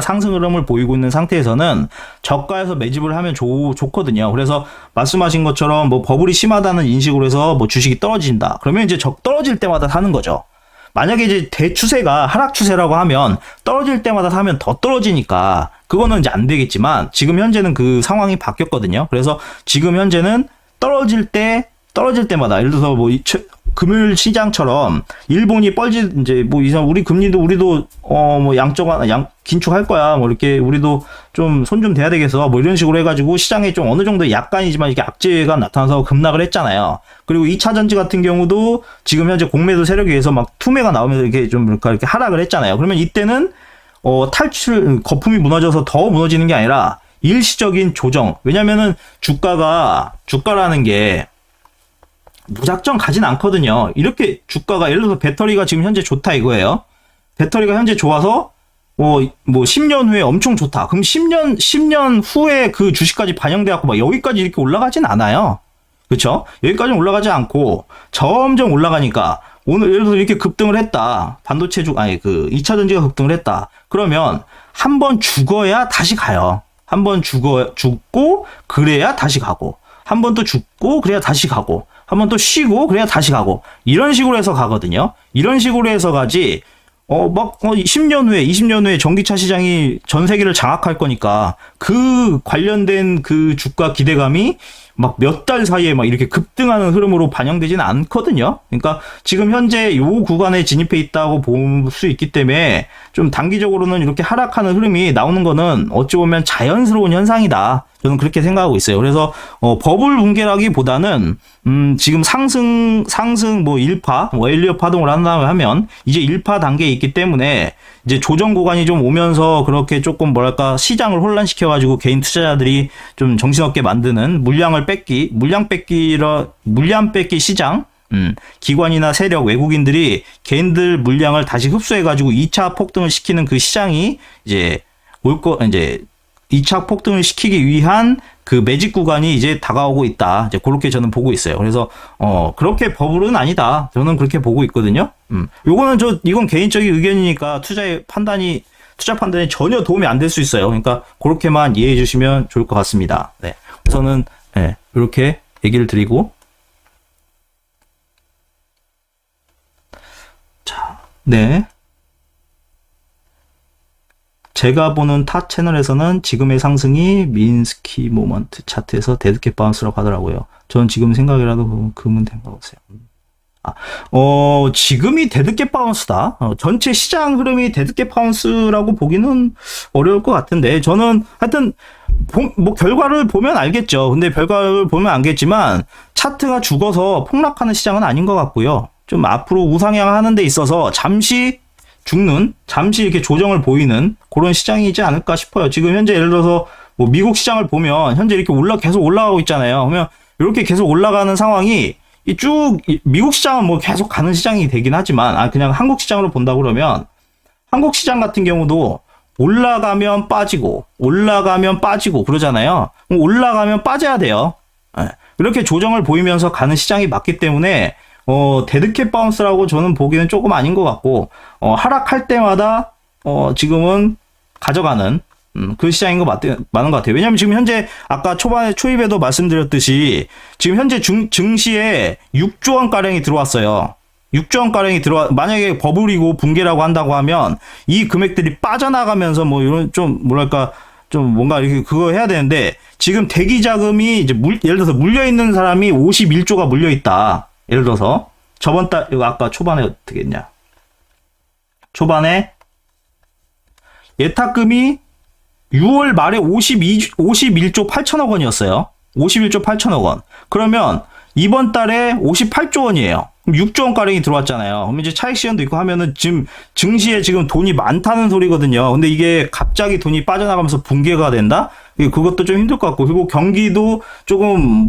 S1: 상승 흐름을 보이고 있는 상태에서는 저가에서 매집을 하면 좋거든요. 그래서 말씀하신 것처럼 뭐 버블이 심하다는 인식으로 해서 뭐 주식이 떨어진다. 그러면 이제 떨어질 때마다 사는 거죠. 만약에 이제 대추세가 하락 추세라고 하면 떨어질 때마다 사면 더 떨어지니까 그거는 이제 안 되겠지만 지금 현재는 그 상황이 바뀌었거든요. 그래서 지금 현재는 떨어질 때마다 예를 들어서 뭐 금요일 시장처럼 일본이 이제 뭐 이상 우리 금리도 우리도 뭐 긴축할 거야 뭐 이렇게 우리도 좀 손 좀 대야 되겠어 뭐 이런 식으로 해가지고 시장에 좀 어느 정도 약간이지만 이렇게 악재가 나타나서 급락을 했잖아요. 그리고 2차 전지 같은 경우도 지금 현재 공매도 세력에 의해서 막 투매가 나오면서 이렇게 좀 이렇게 하락을 했잖아요. 그러면 이때는 거품이 무너져서 더 무너지는 게 아니라 일시적인 조정. 왜냐면은 주가라는 게 무작정 가진 않거든요. 이렇게 주가가 예를 들어서 배터리가 지금 현재 좋다 이거예요. 배터리가 현재 좋아서 뭐 10년 후에 엄청 좋다. 그럼 10년 후에 그 주식까지 반영돼 갖고 막 여기까지 이렇게 올라가진 않아요. 그렇죠? 여기까지는 올라가지 않고 점점 올라가니까 오늘 예를 들어서 이렇게 급등을 했다. 반도체 그 2차 전지가 급등을 했다. 그러면 한 번 죽어야 다시 가요. 한 번 죽고 그래야 다시 가고 한 번 또 죽고 그래야 다시 가고 한 번 또 쉬고 그래야 다시 가고 이런 식으로 해서 가거든요. 이런 식으로 해서 가지 10년 후에 20년 후에 전기차 시장이 전 세계를 장악할 거니까 그 관련된 그 주가 기대감이 막 몇 달 사이에 막 이렇게 급등하는 흐름으로 반영되지는 않거든요. 그러니까 지금 현재 요 구간에 진입해 있다고 볼 수 있기 때문에 좀 단기적으로는 이렇게 하락하는 흐름이 나오는 거는 어찌 보면 자연스러운 현상이다. 저는 그렇게 생각하고 있어요. 그래서 버블 붕괴라기보다는 지금 상승 뭐 1파 뭐 엘리엇 파동을 한다고 하면 이제 1파 단계에 있기 때문에 이제 조정 구간이 좀 오면서 그렇게 조금 뭐랄까 시장을 혼란시켜 가지고 개인 투자자들이 좀 정신없게 만드는 물량 뺏기 시장, 기관이나 세력, 외국인들이 개인들 물량을 다시 흡수해 가지고 2차 폭등을 시키는 그 시장이 이제 2차 폭등을 시키기 위한 그 매직 구간이 이제 다가오고 있다. 이제 그렇게 저는 보고 있어요. 그래서 그렇게 버블은 아니다. 저는 그렇게 보고 있거든요. 이건 개인적인 의견이니까 투자 판단이 전혀 도움이 안 될 수 있어요. 그러니까 그렇게만 이해해 주시면 좋을 것 같습니다. 네. 우선은 이렇게 얘기를 드리고 자, 네. 제가 보는 타 채널에서는 지금의 상승이 미인스키 모먼트 차트에서 데드캣 바운스라고 하더라고요. 저는 지금 생각이라도 그러면 된 거 없어요. 지금이 데드캣 바운스다. 전체 시장 흐름이 데드캣 바운스라고 보기는 어려울 것 같은데, 저는 하여튼 뭐 결과를 보면 알겠죠. 근데 결과를 보면 알겠지만 차트가 죽어서 폭락하는 시장은 아닌 것 같고요. 좀 앞으로 우상향하는 데 있어서 잠시 이렇게 조정을 보이는 그런 시장이지 않을까 싶어요. 지금 현재 예를 들어서 뭐 미국 시장을 보면 현재 이렇게 계속 올라가고 있잖아요. 그러면 이렇게 계속 올라가는 상황이 미국 시장은 뭐 계속 가는 시장이 되긴 하지만 그냥 한국 시장으로 본다 그러면 한국 시장 같은 경우도 올라가면 빠지고 그러잖아요. 올라가면 빠져야 돼요. 이렇게 조정을 보이면서 가는 시장이 맞기 때문에 데드캣 바운스라고 저는 보기는 조금 아닌 것 같고, 하락할 때마다, 지금은 가져가는, 그 시장인 거 맞는 것 같아요. 왜냐면 지금 현재, 아까 초입에도 말씀드렸듯이, 지금 현재 증시에 6조 원가량이 들어왔어요. 6조 원가량이 만약에 버블이고 붕괴라고 한다고 하면, 이 금액들이 빠져나가면서 뭐 이런 좀 뭔가 이렇게 그거 해야 되는데, 지금 대기 자금이 이제 예를 들어서 물려있는 사람이 51조가 물려있다. 예를 들어서 저번 달 이거 아까 초반에 어떻게 했냐? 초반에 예탁금이 6월 말에 51조 8천억 원이었어요. 51조 8천억 원. 그러면 이번 달에 58조 원이에요. 그럼 6조 원 가량이 들어왔잖아요. 그럼 이제 차익 실현도 있고 하면은 지금 증시에 지금 돈이 많다는 소리거든요. 근데 이게 갑자기 돈이 빠져나가면서 붕괴가 된다? 그것도 좀 힘들 것 같고, 그리고 경기도 조금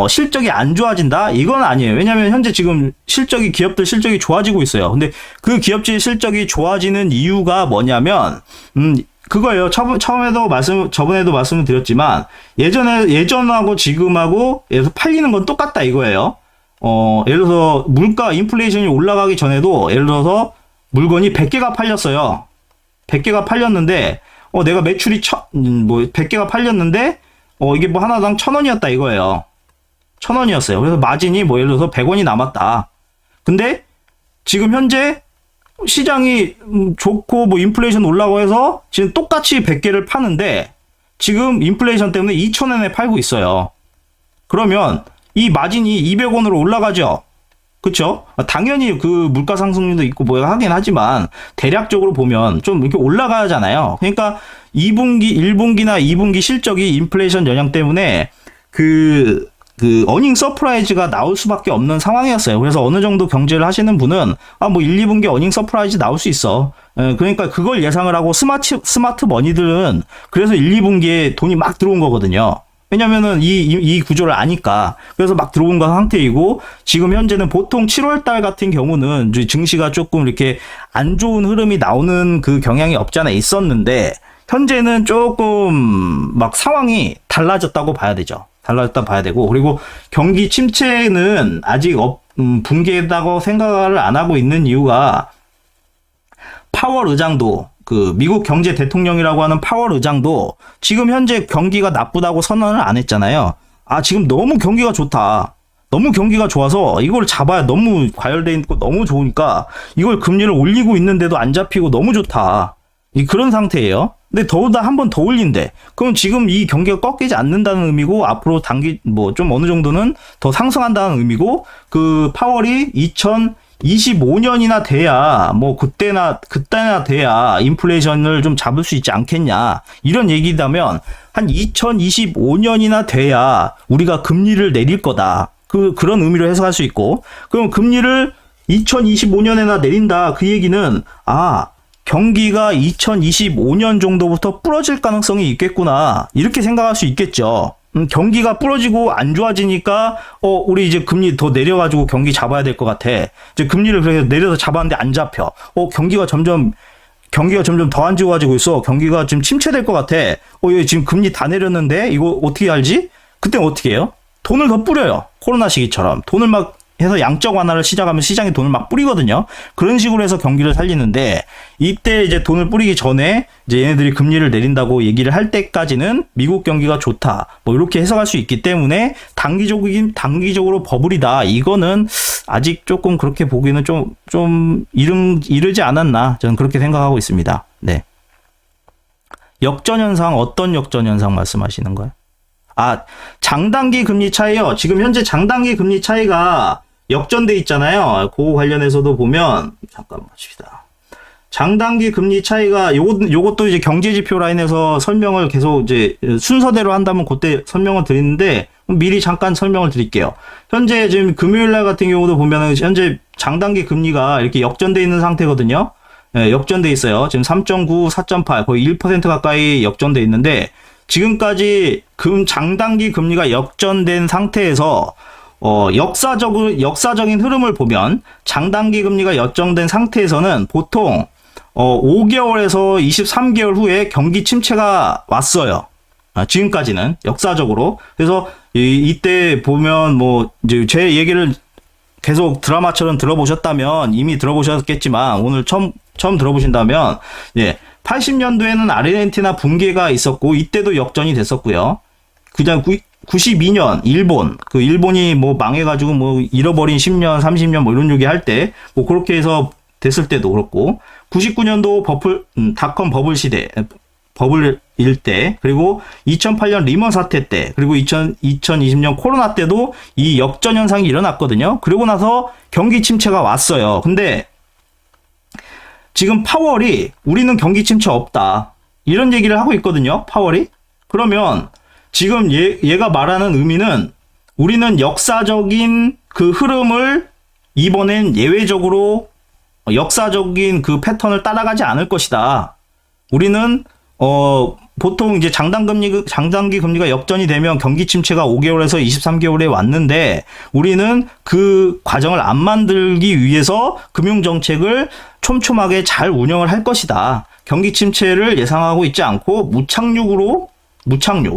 S1: 실적이 안 좋아진다? 이건 아니에요. 왜냐면 현재 지금 기업들 실적이 좋아지고 있어요. 근데 그 기업들 실적이 좋아지는 이유가 뭐냐면, 그거예요. 저번에도 말씀을 드렸지만, 예전하고 지금하고, 예를 들어서 팔리는 건 똑같다 이거예요. 예를 들어서 물가, 인플레이션이 올라가기 전에도, 예를 들어서 물건이 100개가 팔렸어요. 100개가 팔렸는데, 내가 매출이 100개가 팔렸는데, 이게 뭐 하나당 1,000원이었다 이거예요. 1,000원이었어요. 그래서 마진이 뭐 예를 들어서 100원이 남았다. 근데 지금 현재 시장이 좋고 뭐 인플레이션 올라가고 해서 지금 똑같이 100개를 파는데 지금 인플레이션 때문에 2,000원에 팔고 있어요. 그러면 이 마진이 200원으로 올라가죠. 그쵸? 당연히 그 물가 상승률도 있고 뭐야 하긴 하지만 대략적으로 보면 좀 이렇게 올라가잖아요. 그러니까 1분기나 2분기 실적이 인플레이션 영향 때문에 그 어닝 서프라이즈가 나올 수밖에 없는 상황이었어요. 그래서 어느 정도 경제를 하시는 분은 뭐 1, 2분기 어닝 서프라이즈 나올 수 있어. 그러니까 그걸 예상을 하고 스마트 머니들은 그래서 1, 2분기에 돈이 막 들어온 거거든요. 왜냐면은 이 구조를 아니까. 그래서 막 들어온 건 상태이고, 지금 현재는 보통 7월 달 같은 경우는 증시가 조금 이렇게 안 좋은 흐름이 나오는 그 경향이 없지 않아 있었는데, 현재는 조금 막 상황이 달라졌다고 봐야 되죠. 달라졌다 봐야 되고, 그리고 경기 침체는 아직 붕괴했다고 생각을 안 하고 있는 이유가 파월 의장도 그 미국 경제 대통령이라고 하는 파월 의장도 지금 현재 경기가 나쁘다고 선언을 안 했잖아요. 지금 너무 경기가 좋다. 너무 경기가 좋아서 이걸 잡아야 너무 과열돼 있고 너무 좋으니까 이걸 금리를 올리고 있는데도 안 잡히고 너무 좋다. 그런 상태예요. 근데 더우다 한 번 더 올린대. 그럼 지금 이 경기가 꺾이지 않는다는 의미고 앞으로 좀 어느 정도는 더 상승한다는 의미고 그 파월이 25년이나 돼야 뭐 그때나 돼야 인플레이션을 좀 잡을 수 있지 않겠냐 이런 얘기라면 한 2025년이나 돼야 우리가 금리를 내릴 거다. 그런 의미로 해석할 수 있고, 그럼 금리를 2025년에나 내린다. 그 얘기는 경기가 2025년 정도부터 부러질 가능성이 있겠구나. 이렇게 생각할 수 있겠죠. 경기가 부러지고 안 좋아지니까 우리 이제 금리 더 내려가지고 경기 잡아야 될 것 같아. 이제 금리를 그래서 내려서 잡았는데 안 잡혀. 경기가 점점 더 안 좋아지고 있어. 경기가 지금 침체될 것 같아. 얘 지금 금리 다 내렸는데 이거 어떻게 알지? 그때 어떻게 해요? 돈을 더 뿌려요. 코로나 시기처럼 돈을 막 해서 양적 완화를 시작하면 시장에 돈을 막 뿌리거든요. 그런 식으로 해서 경기를 살리는데, 이때 이제 돈을 뿌리기 전에 이제 얘네들이 금리를 내린다고 얘기를 할 때까지는 미국 경기가 좋다. 뭐 이렇게 해석할 수 있기 때문에 단기적으로 버블이다. 이거는 아직 조금 그렇게 보기는 좀 이르지 않았나. 저는 그렇게 생각하고 있습니다. 네. 역전현상, 어떤 역전현상 말씀하시는 거예요? 장단기 금리 차이요. 지금 현재 장단기 금리 차이가 역전돼 있잖아요. 그거 관련해서도 보면, 잠깐만 봅시다. 장단기 금리 차이가 요것도 이제 경제지표 라인에서 설명을 계속 이제 순서대로 한다면 그때 설명을 드리는데, 미리 잠깐 설명을 드릴게요. 현재 지금 금요일날 같은 경우도 보면은 현재 장단기 금리가 이렇게 역전돼 있는 상태거든요. 네, 역전돼 있어요. 지금 3.9, 4.8 거의 1% 가까이 역전돼 있는데, 지금까지 장단기 금리가 역전된 상태에서 역사적인 흐름을 보면 장단기 금리가 역전된 상태에서는 보통 5개월에서 23개월 후에 경기 침체가 왔어요. 지금까지는 역사적으로. 그래서 이때 보면 뭐 이제 제 얘기를 계속 드라마처럼 들어보셨다면 이미 들어보셨겠지만 오늘 처음 들어보신다면 80년도에는 아르헨티나 붕괴가 있었고 이때도 역전이 됐었고요. 그다음 92년 일본이 뭐 망해가지고 뭐 잃어버린 10년, 30년 뭐 이런 얘기 할 때 뭐 그렇게 해서 됐을 때도 그렇고 99년도 닷컴 버블일 때, 그리고 2008년 리먼 사태 때, 그리고 2020년 코로나 때도 이 역전 현상이 일어났거든요. 그리고 나서 경기 침체가 왔어요. 근데 지금 파월이 우리는 경기 침체 없다. 이런 얘기를 하고 있거든요. 파월이. 그러면 지금 얘가 말하는 의미는 우리는 역사적인 그 흐름을 이번엔 예외적으로 역사적인 그 패턴을 따라가지 않을 것이다. 우리는 보통 이제 장단기 금리가 역전이 되면 경기 침체가 5개월에서 23개월에 왔는데 우리는 그 과정을 안 만들기 위해서 금융 정책을 촘촘하게 잘 운영을 할 것이다. 경기 침체를 예상하고 있지 않고 무착륙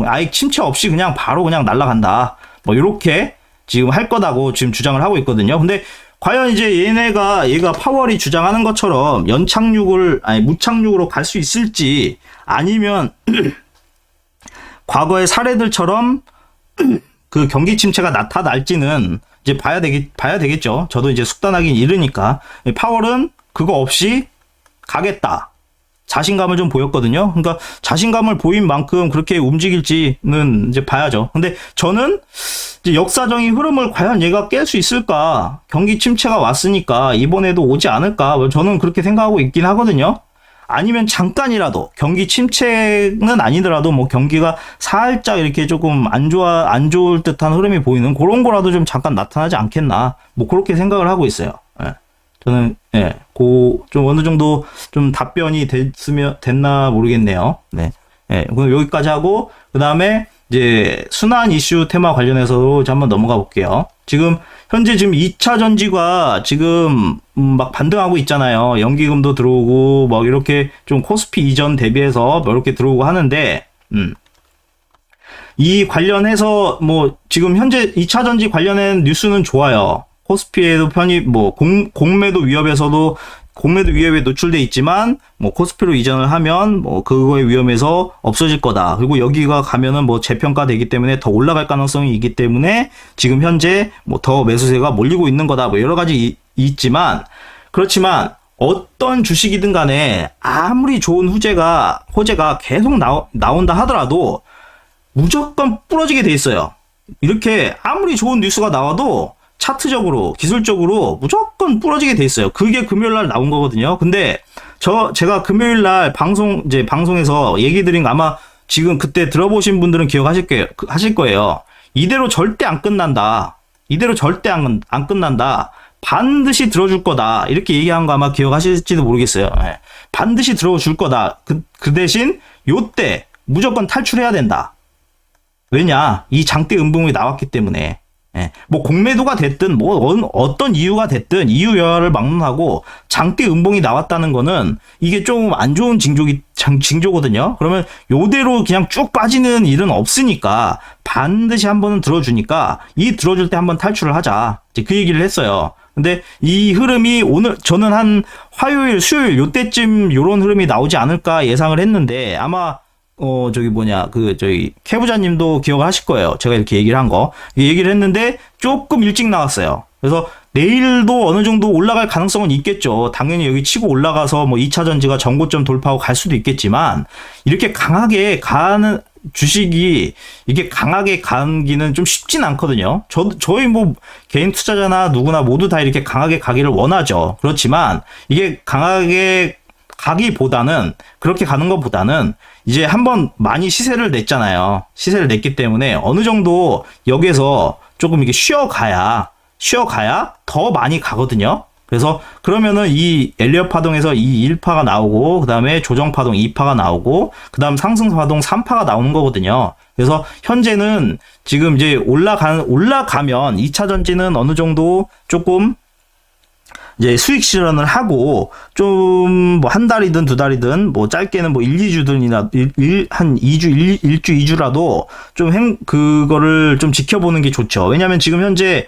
S1: 아예 침체 없이 그냥 바로 그냥 날아간다. 뭐 이렇게 지금 할 거다고 지금 주장을 하고 있거든요. 근데 과연 이제 얘가 파월이 주장하는 것처럼 무착륙으로 갈 수 있을지, 아니면 과거의 사례들처럼 그 경기 침체가 나타날지는 이제 봐야 되겠죠. 저도 이제 숙단하긴 이르니까. 파월은 그거 없이 가겠다. 자신감을 좀 보였거든요. 그러니까 자신감을 보인 만큼 그렇게 움직일지는 이제 봐야죠. 근데 저는 이제 역사적인 흐름을 과연 얘가 깰 수 있을까? 경기 침체가 왔으니까 이번에도 오지 않을까? 저는 그렇게 생각하고 있긴 하거든요. 아니면 잠깐이라도 경기 침체는 아니더라도 뭐 경기가 살짝 이렇게 조금 안 좋을 듯한 흐름이 보이는 그런 거라도 좀 잠깐 나타나지 않겠나? 뭐 그렇게 생각을 하고 있어요. 저는 좀 어느 정도 좀 답변이 됐나 모르겠네요. 네. 그럼 여기까지 하고 그다음에 이제 순환 이슈 테마 관련해서 한번 넘어가 볼게요. 현재 2차 전지가 지금 막 반등하고 있잖아요. 연기금도 들어오고 막 이렇게 좀 코스피 이전 대비해서 뭐 이렇게 들어오고 하는데 이 관련해서 뭐 지금 현재 2차 전지 관련된 뉴스는 좋아요. 코스피에도 공매도 위협에 노출돼 있지만 뭐 코스피로 이전을 하면 뭐 그거의 위험에서 없어질 거다. 그리고 여기가 가면은 뭐 재평가되기 때문에 더 올라갈 가능성이 있기 때문에 지금 현재 뭐 더 매수세가 몰리고 있는 거다. 뭐 여러 가지 있지만, 그렇지만 어떤 주식이든 간에 아무리 좋은 호재가 계속 나온다 하더라도 무조건 부러지게 돼 있어요. 이렇게 아무리 좋은 뉴스가 나와도 차트적으로, 기술적으로 무조건 부러지게 돼 있어요. 그게 금요일 날 나온 거거든요. 근데 제가 금요일 날 방송에서 얘기 드린 거 아마 지금 그때 들어보신 분들은 하실 거예요. 이대로 절대 안 끝난다. 이대로 절대 안 끝난다. 반드시 들어줄 거다. 이렇게 얘기한 거 아마 기억하실지도 모르겠어요. 예. 반드시 들어줄 거다. 그 대신 요때 무조건 탈출해야 된다. 왜냐? 이 장대 음봉이 나왔기 때문에. 예. 뭐 공매도가 됐든 뭐 어떤 이유가 됐든 이유 여하를 막론하고 장대 음봉이 나왔다는 거는 이게 좀 안 좋은 징조거든요. 그러면 요대로 그냥 쭉 빠지는 일은 없으니까 반드시 한 번은 들어주니까 이 들어줄 때 한번 탈출을 하자. 이제 그 얘기를 했어요. 근데 이 흐름이 오늘 저는 한 화요일, 수요일 요때쯤 요런 흐름이 나오지 않을까 예상을 했는데 아마 캐부자님도 기억하실 거예요. 제가 이렇게 얘기를 한 거. 얘기를 했는데 조금 일찍 나왔어요. 그래서 내일도 어느 정도 올라갈 가능성은 있겠죠. 당연히 여기 치고 올라가서 뭐 2차 전지가 전고점 돌파하고 갈 수도 있겠지만 이렇게 강하게 가는 주식이 이게 강하게 가기는 좀 쉽진 않거든요. 저희 뭐 개인 투자자나 누구나 모두 다 이렇게 강하게 가기를 원하죠. 그렇지만 이게 강하게 가기보다는 그렇게 가는 것보다는 이제 한번 많이 시세를 냈잖아요. 시세를 냈기 때문에 어느 정도 여기서 조금 이게 쉬어가야 더 많이 가거든요. 그래서 그러면은 이 엘리엇 파동에서 이 1파가 나오고 그다음에 조정 파동 2파가 나오고 그다음 상승 파동 3파가 나오는 거거든요. 그래서 현재는 지금 이제 올라가면 2차 전지는 어느 정도 조금 이제 수익 실현을 하고 좀 뭐 한 달이든 두 달이든 뭐 짧게는 뭐 1, 2주든이나 한 2주 1주 2주라도 좀 그거를 좀 지켜보는 게 좋죠. 왜냐면 지금 현재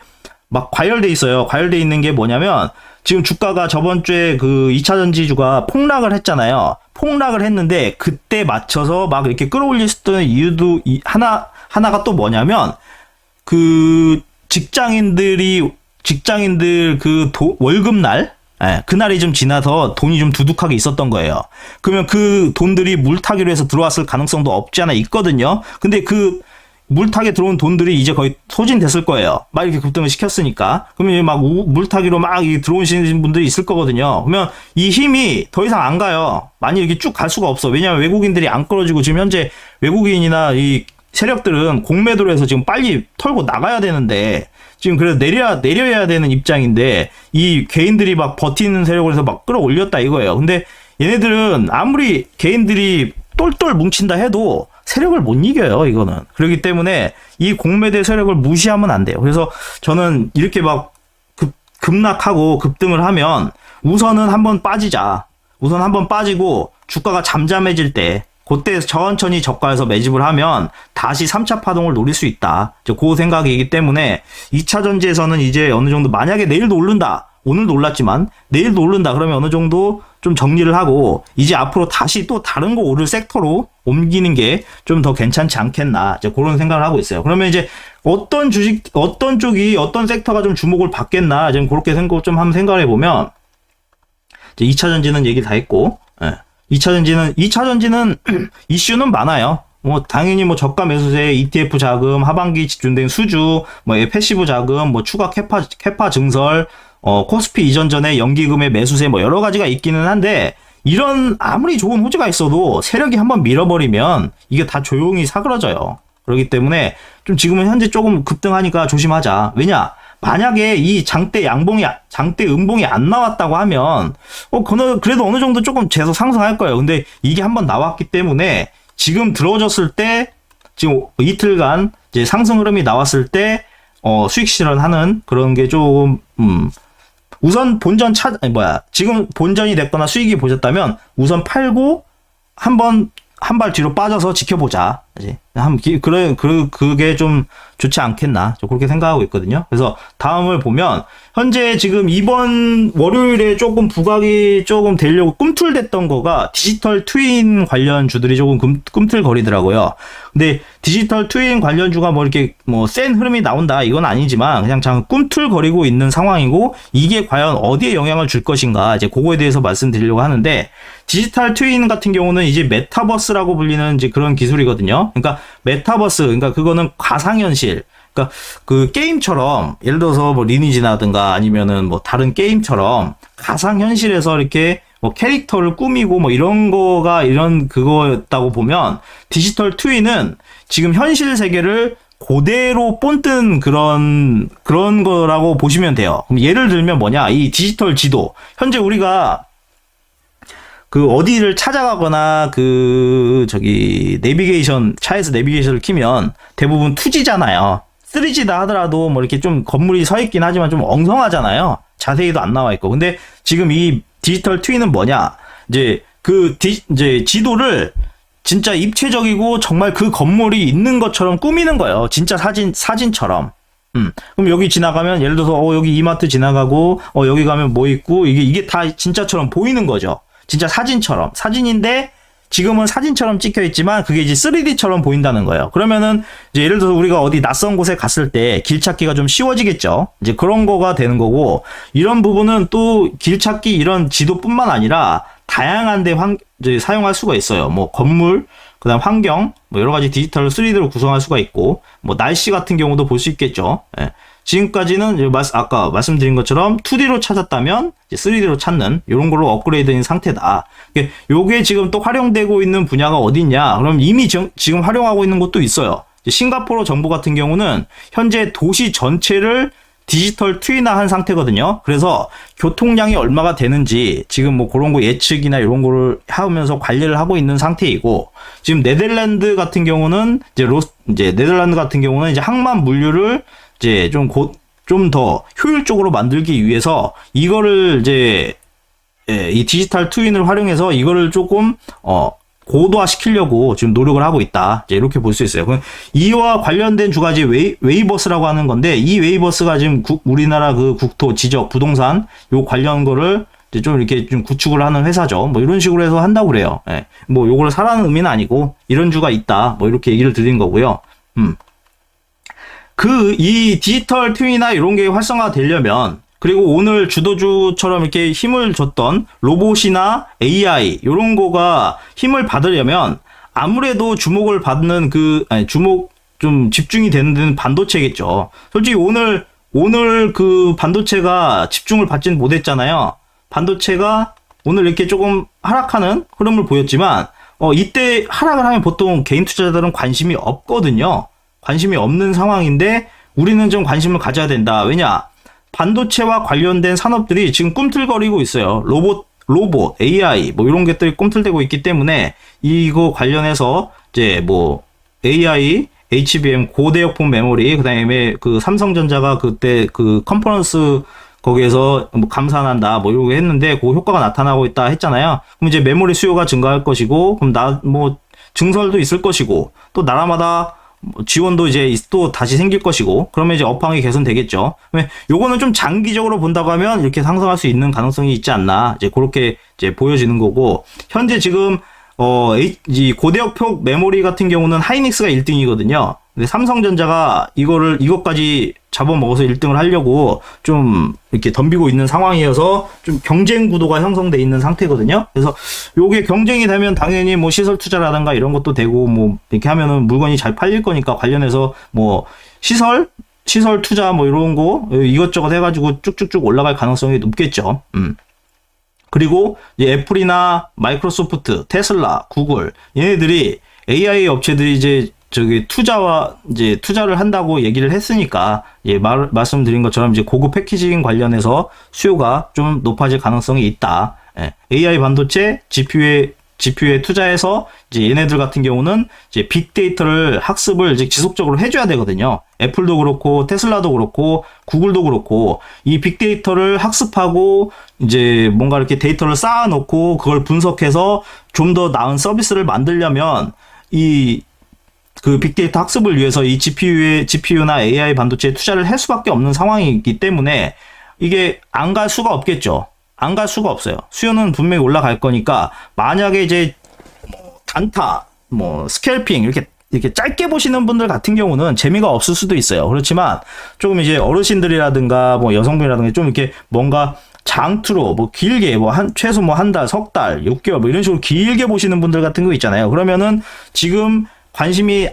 S1: 막 과열돼 있어요. 과열돼 있는 게 뭐냐면 지금 주가가 저번 주에 그 2차 전지주가 폭락을 했잖아요. 폭락을 했는데 그때 맞춰서 막 이렇게 끌어올릴 수 있는 이유도 하나가 또 뭐냐면 그 직장인들 월급날 그날이 좀 지나서 돈이 좀 두둑하게 있었던 거예요. 그러면 그 돈들이 물타기로 해서 들어왔을 가능성도 없지 않아 있거든요. 근데 그 물타기에 들어온 돈들이 이제 거의 소진됐을 거예요. 막 이렇게 급등을 시켰으니까. 그러면 막 물타기로 막 들어오시는 분들이 있을 거거든요. 그러면 이 힘이 더 이상 안 가요. 많이 이렇게 쭉 갈 수가 없어. 왜냐하면 외국인들이 안 끌어주고 지금 현재 외국인이나 이 세력들은 공매도로 해서 지금 빨리 털고 나가야 되는데 지금 그래서 내려야 되는 입장인데 이 개인들이 막 버티는 세력을 해서 막 끌어올렸다 이거예요. 근데 얘네들은 아무리 개인들이 똘똘 뭉친다 해도 세력을 못 이겨요, 이거는. 그렇기 때문에 이 공매도의 세력을 무시하면 안 돼요. 그래서 저는 이렇게 막 급락하고 급등을 하면 우선은 한번 빠지자. 우선 한번 빠지고 주가가 잠잠해질 때 그때 천천히 저가에서 매집을 하면 다시 3차 파동을 노릴 수 있다. 그 생각이기 때문에 2차 전지에서는 이제 어느 정도 만약에 내일도 오른다. 오늘도 올랐지만 내일도 오른다. 그러면 어느 정도 좀 정리를 하고 이제 앞으로 다시 또 다른 거 오를 섹터로 옮기는 게 좀 더 괜찮지 않겠나. 이제 그런 생각을 하고 있어요. 그러면 이제 어떤 쪽이 어떤 섹터가 좀 주목을 받겠나. 지금 그렇게 한번 생각을 해보면 이제 2차 전지는 얘기 다 했고, 2차 전지는 이슈는 많아요. 뭐 당연히 뭐 저가 매수세, ETF 자금, 하반기 집중된 수주, 뭐 패시브 자금, 뭐 추가 캐파 증설, 코스피 이전 전에 연기금의 매수세 뭐 여러 가지가 있기는 한데 이런 아무리 좋은 호재가 있어도 세력이 한번 밀어버리면 이게 다 조용히 사그러져요. 그렇기 때문에 좀 지금은 현재 조금 급등하니까 조심하자. 왜냐? 만약에 이 장대 음봉이 안 나왔다고 하면 그래도 어느 정도 조금 계속 상승할 거예요. 근데 이게 한번 나왔기 때문에 지금 들어졌을 때 지금 이틀간 이제 상승 흐름이 나왔을 때 수익 실현하는 그런 게 좀 우선 지금 본전이 됐거나 수익이 보셨다면 우선 팔고 한 발 뒤로 빠져서 지켜보자. 그게 좀 좋지 않겠나. 저 그렇게 생각하고 있거든요. 그래서 다음을 보면, 현재 지금 이번 월요일에 조금 부각이 조금 되려고 꿈틀댔던 거가 디지털 트윈 관련 주들이 조금 꿈틀거리더라고요. 근데 디지털 트윈 관련주가 뭐 이렇게 뭐 센 흐름이 나온다 이건 아니지만 그냥 잠깐 꿈틀거리고 있는 상황이고 이게 과연 어디에 영향을 줄 것인가 이제 그거에 대해서 말씀드리려고 하는데 디지털 트윈 같은 경우는 이제 메타버스라고 불리는 이제 그런 기술이거든요. 그러니까 메타버스, 그러니까 그거는 가상현실. 그러니까 그 게임처럼 예를 들어서 뭐 리니지라든가 아니면은 뭐 다른 게임처럼 가상 현실에서 이렇게 뭐 캐릭터를 꾸미고 뭐 이런 거가 이런 그거였다고 보면 디지털 트윈은 지금 현실 세계를 그대로 본뜬 그런 거라고 보시면 돼요. 그럼 예를 들면 뭐냐? 이 디지털 지도. 현재 우리가 그 어디를 찾아가거나 그 저기 내비게이션 차에서 내비게이션을 키면 대부분 2G잖아요. 3G다 하더라도 뭐 이렇게 좀 건물이 서 있긴 하지만 좀 엉성하잖아요. 자세히도 안 나와 있고. 근데 지금 이 디지털 트윈은 뭐냐? 이제 이제 지도를 진짜 입체적이고 정말 그 건물이 있는 것처럼 꾸미는 거예요. 진짜 사진처럼. 그럼 여기 지나가면 예를 들어서 여기 이마트 지나가고 여기 가면 뭐 있고 이게 다 진짜처럼 보이는 거죠. 진짜 사진처럼. 사진인데 지금은 사진처럼 찍혀 있지만 그게 이제 3D처럼 보인다는 거예요. 그러면은 이제 예를 들어서 우리가 어디 낯선 곳에 갔을 때 길 찾기가 좀 쉬워지겠죠. 이제 그런 거가 되는 거고, 이런 부분은 또 길 찾기 이런 지도뿐만 아니라 다양한 데 이제 사용할 수가 있어요. 뭐 건물, 그다음 환경, 뭐 여러 가지 디지털 3D로 구성할 수가 있고, 뭐 날씨 같은 경우도 볼 수 있겠죠. 예. 지금까지는 아까 말씀드린 것처럼 2D로 찾았다면 이제 3D로 찾는 이런 걸로 업그레이드된 상태다. 요게 지금 또 활용되고 있는 분야가 어디 있냐? 그럼 이미 지금 활용하고 있는 곳도 있어요. 싱가포르 정부 같은 경우는 현재 도시 전체를 디지털 트윈화한 상태거든요. 그래서 교통량이 얼마가 되는지 지금 뭐 그런 거 예측이나 이런 거를 하면서 관리를 하고 있는 상태이고, 지금 네덜란드 같은 경우는 이제 네덜란드 같은 경우는 이제 항만 물류를 이제 좀 더 효율적으로 만들기 위해서 이거를 이제 이 디지털 트윈을 활용해서 이거를 조금 고도화 시키려고 지금 노력을 하고 있다. 이제 이렇게 볼 수 있어요. 이와 관련된 두 가지 웨이버스라고 하는 건데, 이 웨이버스가 지금 우리나라 그 국토, 지적, 부동산 요 관련 거를 이제 좀 이렇게 좀 구축을 하는 회사죠. 뭐 이런 식으로 해서 한다고 그래요. 예. 뭐 요거를 사라는 의미는 아니고 이런 주가 있다. 뭐 이렇게 얘기를 드린 거고요. 이 디지털 트윈이나 이런 게 활성화 되려면, 그리고 오늘 주도주처럼 이렇게 힘을 줬던 로봇이나 AI 이런 거가 힘을 받으려면 아무래도 주목을 받는 주목 좀 집중이 되는 데는 반도체겠죠. 솔직히 오늘 그 반도체가 집중을 받지는 못했잖아요. 반도체가 오늘 이렇게 조금 하락하는 흐름을 보였지만 이때 하락을 하면 보통 개인 투자자들은 관심이 없거든요. 관심이 없는 상황인데 우리는 좀 관심을 가져야 된다. 왜냐? 반도체와 관련된 산업들이 지금 꿈틀거리고 있어요. 로봇, AI 뭐 이런 것들이 꿈틀대고 있기 때문에 이거 관련해서 이제 뭐 AI, HBM 고대역폭 메모리, 그다음에 그 삼성전자가 그때 그 컨퍼런스 거기에서 뭐 감산한다 뭐 이러고 했는데 그 효과가 나타나고 있다 했잖아요. 그럼 이제 메모리 수요가 증가할 것이고, 그럼 뭐 증설도 있을 것이고, 또 나라마다 지원도 이제 또 다시 생길 것이고, 그러면 이제 업황이 개선되겠죠. 요거는 좀 장기적으로 본다고 하면 이렇게 상승할 수 있는 가능성이 있지 않나, 이제 그렇게 이제 보여지는 거고, 현재 지금 이 고대역폭 메모리 같은 경우는 하이닉스가 1등이거든요. 근데 삼성전자가 이것까지 잡아먹어서 1등을 하려고 좀 이렇게 덤비고 있는 상황이어서 좀 경쟁 구도가 형성돼 있는 상태거든요. 그래서 요게 경쟁이 되면 당연히 뭐 시설 투자라든가 이런 것도 되고, 뭐 이렇게 하면은 물건이 잘 팔릴 거니까 관련해서 뭐 시설 투자 뭐 이런 거 이것저것 해가지고 쭉쭉쭉 올라갈 가능성이 높겠죠. 그리고 이제 애플이나 마이크로소프트, 테슬라, 구글 얘네들이 AI 업체들이 이제 투자를 한다고 얘기를 했으니까, 말씀드린 것처럼 이제 고급 패키징 관련해서 수요가 좀 높아질 가능성이 있다. AI 반도체, GPU에 투자해서 이제 얘네들 같은 경우는 이제 빅데이터를 학습을 이제 지속적으로 해줘야 되거든요. 애플도 그렇고, 테슬라도 그렇고, 구글도 그렇고, 이 빅데이터를 학습하고 이제 뭔가 이렇게 데이터를 쌓아놓고 그걸 분석해서 좀 더 나은 서비스를 만들려면 그 빅데이터 학습을 위해서 이 GPU나 AI 반도체에 투자를 할 수밖에 없는 상황이기 때문에 이게 안 갈 수가 없겠죠. 안 갈 수가 없어요. 수요는 분명히 올라갈 거니까, 만약에 이제 단타, 스캘핑 이렇게 짧게 보시는 분들 같은 경우는 재미가 없을 수도 있어요. 그렇지만 조금 이제 어르신들이라든가 뭐 여성분이라든가 좀 이렇게 뭔가 장투로 길게 최소 한 달, 석 달, 6개월 이런 식으로 길게 보시는 분들 같은 거 있잖아요. 그러면은 지금 관심이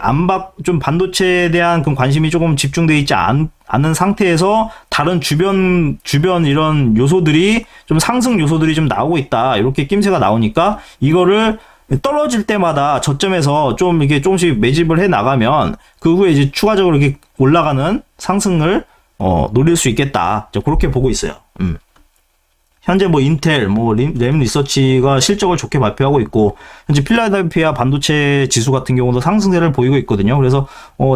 S1: 좀 반도체에 대한 그 관심이 조금 집중돼 있지 않은 상태에서 다른 주변 이런 요소들이 좀 상승 요소들이 좀 나오고 있다. 이렇게 낌새가 나오니까 이거를 떨어질 때마다 저점에서 좀 이게 조금씩 매집을 해 나가면 그 후에 이제 추가적으로 이렇게 올라가는 상승을 노릴 수 있겠다. 그렇게 보고 있어요. 현재 뭐 인텔, 뭐 램 리서치가 실적을 좋게 발표하고 있고, 현재 필라델피아 반도체 지수 같은 경우도 상승세를 보이고 있거든요. 그래서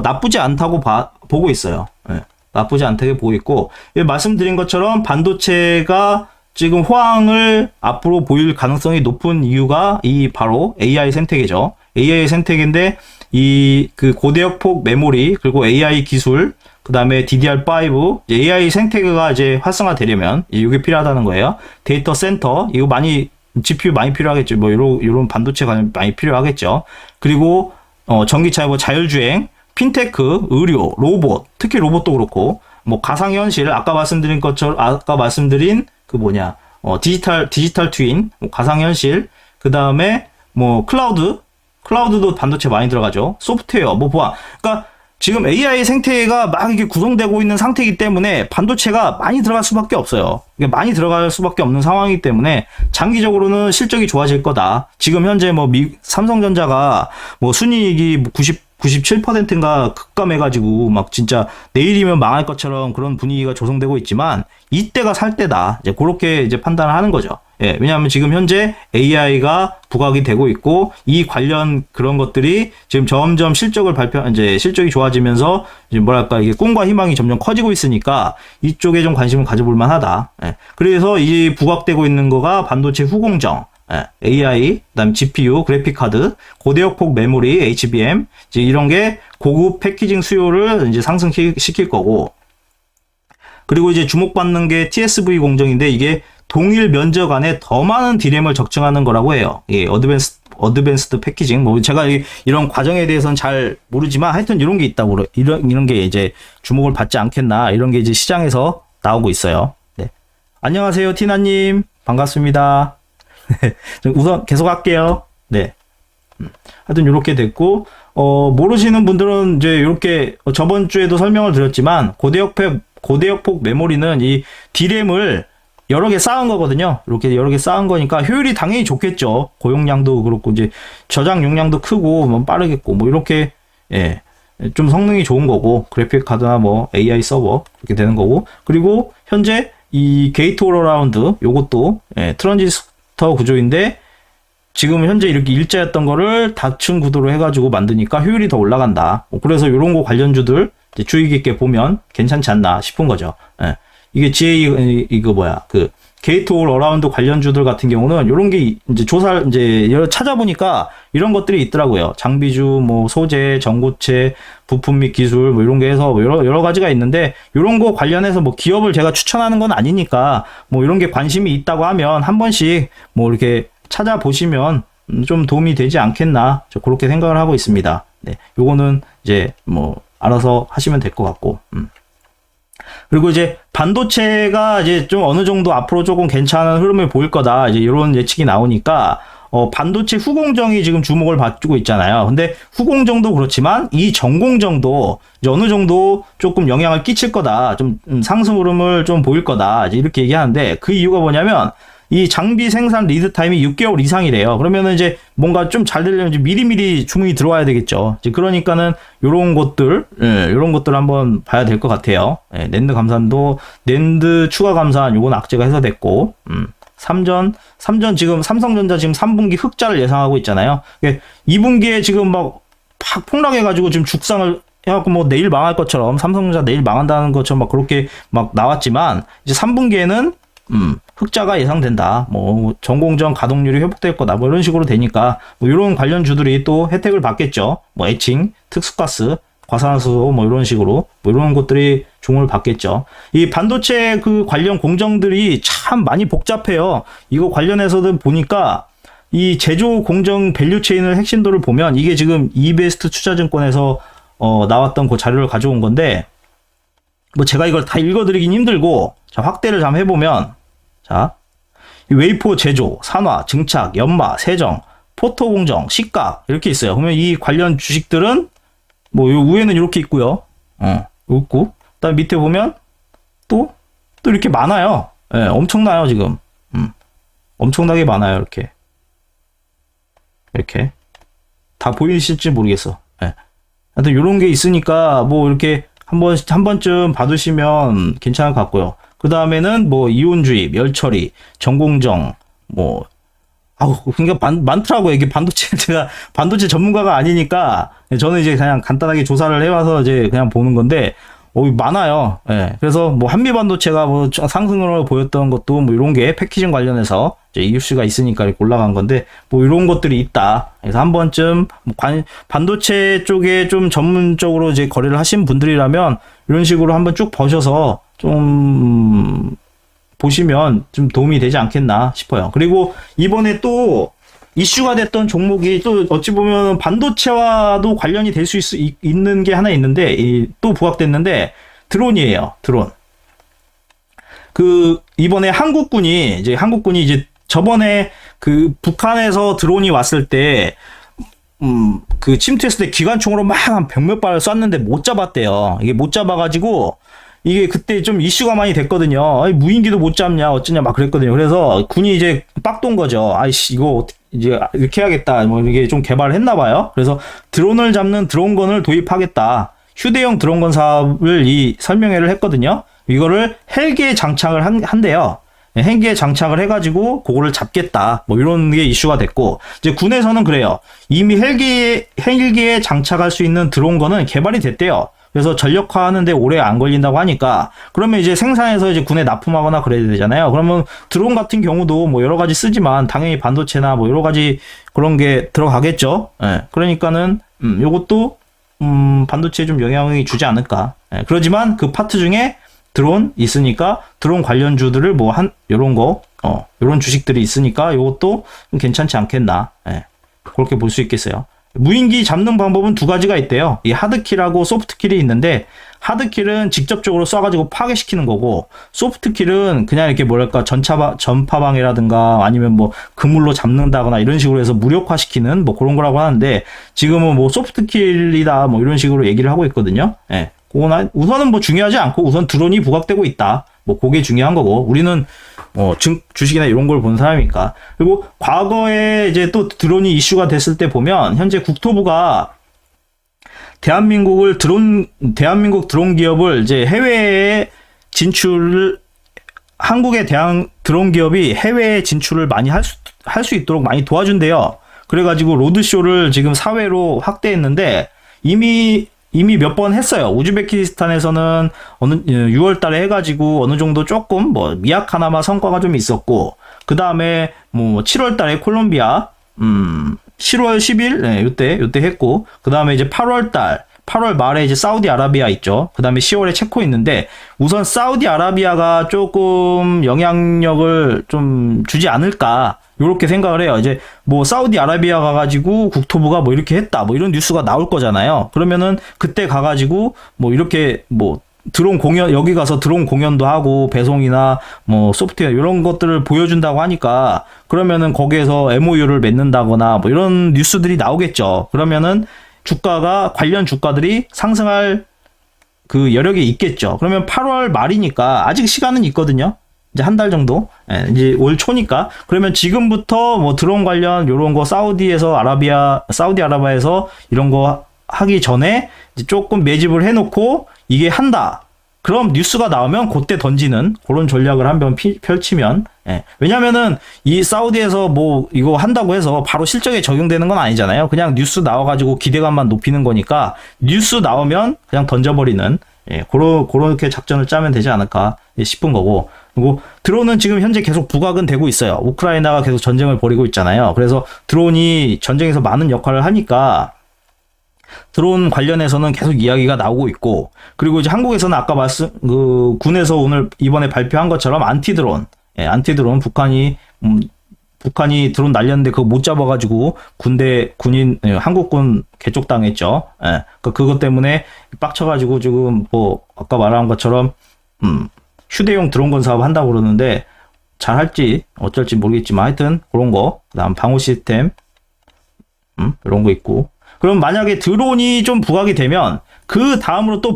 S1: 나쁘지 않다고 보고 있어요. 예, 나쁘지 않다고 보고 있고, 말씀드린 것처럼 반도체가 지금 호황을 앞으로 보일 가능성이 높은 이유가 바로 AI 생태계죠. AI 생태계인데 그 고대역폭 메모리 그리고 AI 기술 그 다음에 DDR5, AI 생태계가 이제 활성화되려면, 이게 필요하다는 거예요. 데이터 센터, 이거 GPU 많이 필요하겠죠. 뭐, 요런 반도체가 많이 필요하겠죠. 그리고, 전기차, 뭐, 자율주행, 핀테크, 의료, 로봇, 특히 로봇도 그렇고, 뭐, 가상현실, 아까 말씀드린 디지털 트윈, 가상현실, 그 다음에, 뭐, 클라우드도 반도체 많이 들어가죠. 소프트웨어, 그러니까, 지금 AI 생태계가 막 이렇게 구성되고 있는 상태이기 때문에 반도체가 많이 들어갈 수밖에 없어요. 많이 들어갈 수밖에 없는 상황이기 때문에 장기적으로는 실적이 좋아질 거다. 지금 현재 뭐 삼성전자가 뭐 순이익이 97%인가 급감해가지고 막 진짜 내일이면 망할 것처럼 그런 분위기가 조성되고 있지만 이때가 살 때다. 이제 그렇게 이제 판단을 하는 거죠. 예, 왜냐하면 지금 현재 AI가 부각이 되고 있고 이 관련 그런 것들이 지금 점점 실적이 좋아지면서 이제 이게 꿈과 희망이 점점 커지고 있으니까 이쪽에 좀 관심을 가져볼 만하다. 예, 그래서 이 부각되고 있는 거가 반도체 후공정, AI, 그다음 GPU, 그래픽 카드, 고대역폭 메모리, HBM, 이제 이런 게 고급 패키징 수요를 이제 상승시킬 거고, 그리고 이제 주목받는 게 TSV 공정인데 이게 동일 면적 안에 더 많은 D램을 적층하는 거라고 해요. 예, 어드밴스드 패키징. 뭐 제가 이런 과정에 대해서는 잘 모르지만 하여튼 이런 게 있다고 이런 게 이제 주목을 받지 않겠나 이런 게 이제 시장에서 나오고 있어요. 네. 안녕하세요, 티나님. 반갑습니다. 우선 계속 할게요. 네. 하여튼 이렇게 됐고, 모르시는 분들은 이제 이렇게 저번 주에도 설명을 드렸지만 고대역폭 메모리는 이 D램을 여러 개 쌓은 거거든요. 이렇게 여러 개 쌓은 거니까 효율이 당연히 좋겠죠. 고용량도 그렇고 이제 저장 용량도 크고 뭐 빠르겠고 뭐 이렇게 좀 성능이 좋은 거고, 그래픽 카드나 뭐 AI 서버 이렇게 되는 거고, 그리고 현재 이 게이트 올어라운드 요것도 트랜지스터 구조인데 지금 현재 이렇게 일자였던 거를 다층 구도로 해가지고 만드니까 효율이 더 올라간다. 그래서 이런 거 관련주들 주의 깊게 보면 괜찮지 않나 싶은 거죠. 이게 게이트 올 어라운드 관련주들 같은 경우는 이런 게 이제 여러 찾아보니까 이런 것들이 있더라고요. 장비주, 뭐 소재, 전고체, 부품 및 기술 뭐 이런 게 해서 뭐 여러 가지가 있는데, 이런 거 관련해서 뭐 기업을 제가 추천하는 건 아니니까 뭐 이런 게 관심이 있다고 하면 한 번씩 뭐 이렇게 찾아보시면 좀 도움이 되지 않겠나, 저 그렇게 생각을 하고 있습니다. 네, 요거는 이제 뭐 알아서 하시면 될 것 같고. 그리고 이제 반도체가 이제 좀 어느 정도 앞으로 조금 괜찮은 흐름을 보일 거다, 이제 이런 예측이 나오니까 반도체 후공정이 지금 주목을 받고 있잖아요. 근데 후공정도 그렇지만 이 전공정도 이제 어느 정도 조금 영향을 끼칠 거다, 좀 상승 흐름을 좀 보일 거다, 이제 이렇게 얘기하는데, 그 이유가 뭐냐면 이 장비 생산 리드 타임이 6개월 이상이래요. 그러면은 이제 뭔가 좀 잘 되려면 이제 미리미리 주문이 들어와야 되겠죠. 이제 그러니까는 요런 것들 한번 봐야 될 것 같아요. 낸드 감산도, 낸드 추가 감산 요건 악재가 해소됐고, 삼전 지금 삼성전자 지금 3분기 흑자를 예상하고 있잖아요. 2분기에 지금 막 폭락해가지고 지금 죽상을 해갖고 뭐 내일 망할 것처럼, 삼성전자 내일 망한다는 것처럼 막 그렇게 막 나왔지만, 이제 3분기에는 흑자가 예상된다. 뭐 전공정 가동률이 회복될 거다. 뭐 이런 식으로 되니까 뭐 이런 관련주들이 또 혜택을 받겠죠. 뭐 에칭, 특수가스, 과산화수소 뭐 이런 식으로 뭐 이런 것들이 종을 받겠죠. 이 반도체 그 관련 공정들이 참 많이 복잡해요. 이거 관련해서도 보니까 이 제조 공정 밸류 체인의 핵심도를 보면 이게 지금 이베스트 투자증권에서 나왔던 그 자료를 가져온 건데, 뭐 제가 이걸 다 읽어드리긴 힘들고, 자, 확대를 잠깐 해보면, 자, 이 웨이포 제조, 산화, 증착, 연마, 세정, 포토공정, 식각 이렇게 있어요. 그러면 이 관련 주식들은 뭐 요 위에는 이렇게 있고요. 있고 그다음 밑에 보면 또 이렇게 많아요. 예, 엄청나요 지금. 엄청나게 많아요 이렇게 다 보이실지 모르겠어. 예. 하여튼 이런 게 있으니까 뭐 이렇게 한 번쯤 받으시면 괜찮을 것 같고요. 그 다음에는 뭐 이온주의, 멸처리, 전공정, 뭐 그러니까 많더라고요. 이게 반도체 제가 반도체 전문가가 아니니까 저는 이제 그냥 간단하게 조사를 해와서 이제 그냥 보는 건데 많아요. 예. 그래서 뭐 한미반도체가 뭐 상승으로 보였던 것도 뭐 이런 게 패키징 관련해서 이제 이슈가 있으니까 이렇게 올라간 건데 뭐 이런 것들이 있다. 그래서 한 번쯤 반도체 쪽에 좀 전문적으로 이제 거래를 하신 분들이라면 이런 식으로 한번 쭉 보셔서 좀 보시면 좀 도움이 되지 않겠나 싶어요. 그리고 이번에 또 이슈가 됐던 종목이 또 어찌 보면 반도체와도 관련이 될 수 있는 게 하나 있는데 또 부각됐는데 드론이에요. 드론. 이번에 한국군이 이제 저번에 북한에서 드론이 왔을 때 침투했을 때 기관총으로 막 한 100몇 발을 쐈는데 못 잡았대요. 이게 못 잡아가지고 이게 그때 좀 이슈가 많이 됐거든요. 무인기도 못 잡냐 어쩌냐 막 그랬거든요. 그래서 군이 이제 빡돈 거죠. 아이씨 이거 이제 이렇게 해야겠다. 뭐 이게 좀 개발을 했나 봐요. 그래서 드론을 잡는 드론건을 도입하겠다. 휴대용 드론건 사업을 설명회를 했거든요. 이거를 헬기에 장착을 한대요. 헬기에 장착을 해가지고 그거를 잡겠다. 뭐 이런 게 이슈가 됐고 이제 군에서는 그래요. 이미 헬기에 장착할 수 있는 드론건은 개발이 됐대요. 그래서 전력화하는데 오래 안 걸린다고 하니까 그러면 이제 생산해서 이제 군에 납품하거나 그래야 되잖아요. 그러면 드론 같은 경우도 뭐 여러 가지 쓰지만 당연히 반도체나 뭐 여러 가지 그런 게 들어가겠죠. 예. 그러니까는 요것도 반도체에 좀 영향이 주지 않을까. 예. 그러지만 그 파트 중에 드론 있으니까 드론 관련주들을 뭐 요런 주식들이 있으니까 요것도 괜찮지 않겠나. 예. 그렇게 볼 수 있겠어요. 무인기 잡는 방법은 두 가지가 있대요. 이 하드킬하고 소프트킬이 있는데 하드킬은 직접적으로 쏴가지고 파괴시키는 거고 소프트킬은 그냥 이렇게 뭐랄까 전파방이라든가 아니면 뭐 그물로 잡는다거나 이런 식으로 해서 무력화시키는 뭐 그런 거라고 하는데 지금은 뭐 소프트킬이다 뭐 이런 식으로 얘기를 하고 있거든요. 예. 그거는 우선은 뭐 중요하지 않고 우선 드론이 부각되고 있다. 뭐 그게 중요한 거고 우리는 주식이나 이런 걸 본 사람이니까. 그리고 과거에 이제 또 드론이 이슈가 됐을 때 보면 현재 국토부가 대한민국 드론 기업을 이제 해외에 한국의 드론 기업이 해외에 진출을 많이 할 수 있도록 많이 도와준대요. 그래가지고 로드쇼를 지금 사회로 확대했는데 이미 몇 번 했어요. 우즈베키스탄에서는 6월 달에 해가지고 어느 정도 조금 뭐 미약하나마 성과가 좀 있었고, 그 다음에 뭐 7월 달에 콜롬비아, 10월 10일, 네, 요때 했고, 그 다음에 이제 8월 말에 이제 사우디아라비아 있죠. 그 다음에 10월에 체코 있는데, 우선 사우디아라비아가 조금 영향력을 좀 주지 않을까, 요렇게 생각을 해요. 이제 뭐 사우디아라비아 가가지고 국토부가 뭐 이렇게 했다, 뭐 이런 뉴스가 나올 거잖아요. 그러면은 그때 가가지고 뭐 이렇게 뭐 드론 공연, 여기 가서 드론 공연도 하고 배송이나 뭐 소프트웨어 이런 것들을 보여준다고 하니까 그러면은 거기에서 MOU를 맺는다거나 뭐 이런 뉴스들이 나오겠죠. 그러면은 관련 주가들이 상승할 그 여력이 있겠죠. 그러면 8월 말이니까 아직 시간은 있거든요. 이제 한 달 정도, 이제 올 초니까. 그러면 지금부터 뭐 드론 관련 요런 거 사우디아라비아에서 이런 거 하기 전에 이제 조금 매집을 해놓고 이게 한다. 그럼 뉴스가 나오면 그때 던지는 그런 전략을 한번 펼치면, 왜냐면은 이 사우디에서 뭐 이거 한다고 해서 바로 실적에 적용되는 건 아니잖아요. 그냥 뉴스 나와가지고 기대감만 높이는 거니까 뉴스 나오면 그냥 던져버리는, 그렇게 작전을 짜면 되지 않을까 싶은 거고. 그리고 드론은 지금 현재 계속 부각은 되고 있어요. 우크라이나가 계속 전쟁을 벌이고 있잖아요. 그래서 드론이 전쟁에서 많은 역할을 하니까 드론 관련해서는 계속 이야기가 나오고 있고, 그리고 이제 한국에서는 아까 군에서 이번에 발표한 것처럼 안티드론, 북한이 드론 날렸는데 그거 못 잡아가지고 한국군 개쪽당했죠. 그것 때문에 빡쳐가지고 지금 뭐 아까 말한 것처럼 휴대용 드론건 사업 한다고 그러는데 잘 할지 어쩔지 모르겠지만 하여튼 그런 거, 그다음 방호 시스템, 이런 거 있고. 그럼 만약에 드론이 좀 부각이 되면 그 다음으로 또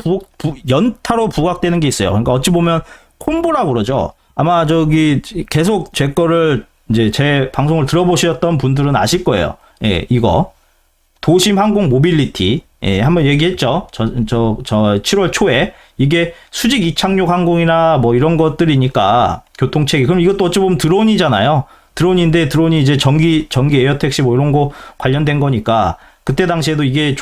S1: 연타로 부각되는 게 있어요. 그러니까 어찌 보면 콤보라고 그러죠. 아마 저기 계속 제 거를 이제 제 방송을 들어보셨던 분들은 아실 거예요. 예, 이거 도심 항공 모빌리티, 예, 한번 얘기했죠. 저 7월 초에 이게 수직 이착륙 항공이나 뭐 이런 것들이니까 교통체계. 그럼 이것도 어찌 보면 드론이잖아요. 드론인데 드론이 이제 전기 에어택시 뭐 이런 거 관련된 거니까 그때 당시에도 이게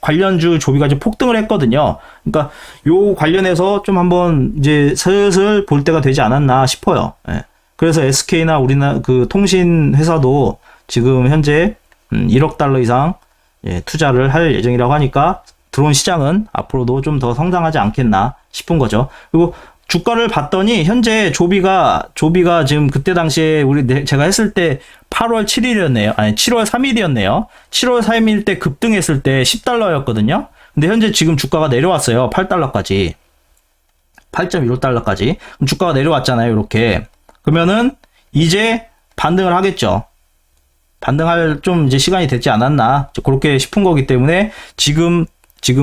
S1: 관련주 조비가 좀 폭등을 했거든요. 그러니까 요 관련해서 좀 한번 이제 슬슬 볼 때가 되지 않았나 싶어요. 예. 그래서 SK나 우리나라 그 통신 회사도 지금 현재 1억 달러 이상 예, 투자를 할 예정이라고 하니까 드론 시장은 앞으로도 좀 더 성장하지 않겠나 싶은 거죠. 그리고 주가를 봤더니 현재 조비가 지금 그때 당시에 제가 했을 때 8월 7일이었네요. 아니 7월 3일이었네요. 7월 3일 때 급등했을 때 10달러였거든요. 근데 현재 지금 주가가 내려왔어요. 8달러까지. 8.15달러까지. 주가가 내려왔잖아요. 이렇게. 그러면은 이제 반등을 하겠죠. 반등할 좀 이제 시간이 됐지 않았나. 그렇게 싶은 거기 때문에 지금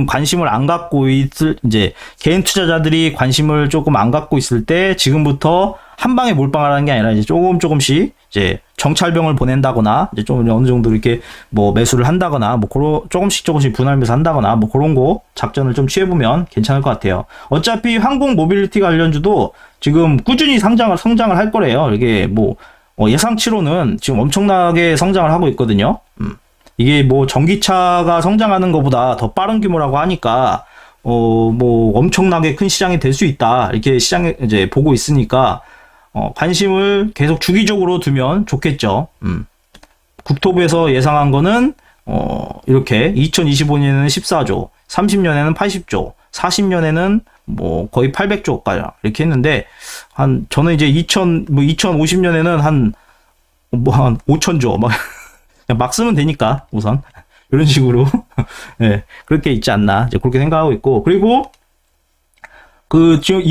S1: 관심을 안 갖고 있을, 이제 개인 투자자들이 관심을 조금 안 갖고 있을 때 지금부터 한 방에 몰빵하라는 게 아니라 이제 조금씩 이제 정찰병을 보낸다거나 이제 좀 어느 정도 이렇게 뭐 매수를 한다거나 뭐 조금씩 분할 매수 한다거나 뭐 그런 거 작전을 좀 취해보면 괜찮을 것 같아요. 어차피 항공 모빌리티 관련주도 지금 꾸준히 성장을 할 거래요. 이게 뭐 예상치로는 지금 엄청나게 성장을 하고 있거든요. 이게 뭐 전기차가 성장하는 것보다 더 빠른 규모라고 하니까 뭐 엄청나게 큰 시장이 될 수 있다. 이렇게 시장에 이제 보고 있으니까 관심을 계속 주기적으로 두면 좋겠죠. 국토부에서 예상한 거는 이렇게 2025년에는 14조, 30년에는 80조, 40년에는 뭐 거의 800조까지 이렇게 했는데 저는 이제 2050년에는 한 5천조 막 쓰면 되니까 우선 이런 식으로 네, 그렇게 있지 않나 이제 그렇게 생각하고 있고. 그리고 지금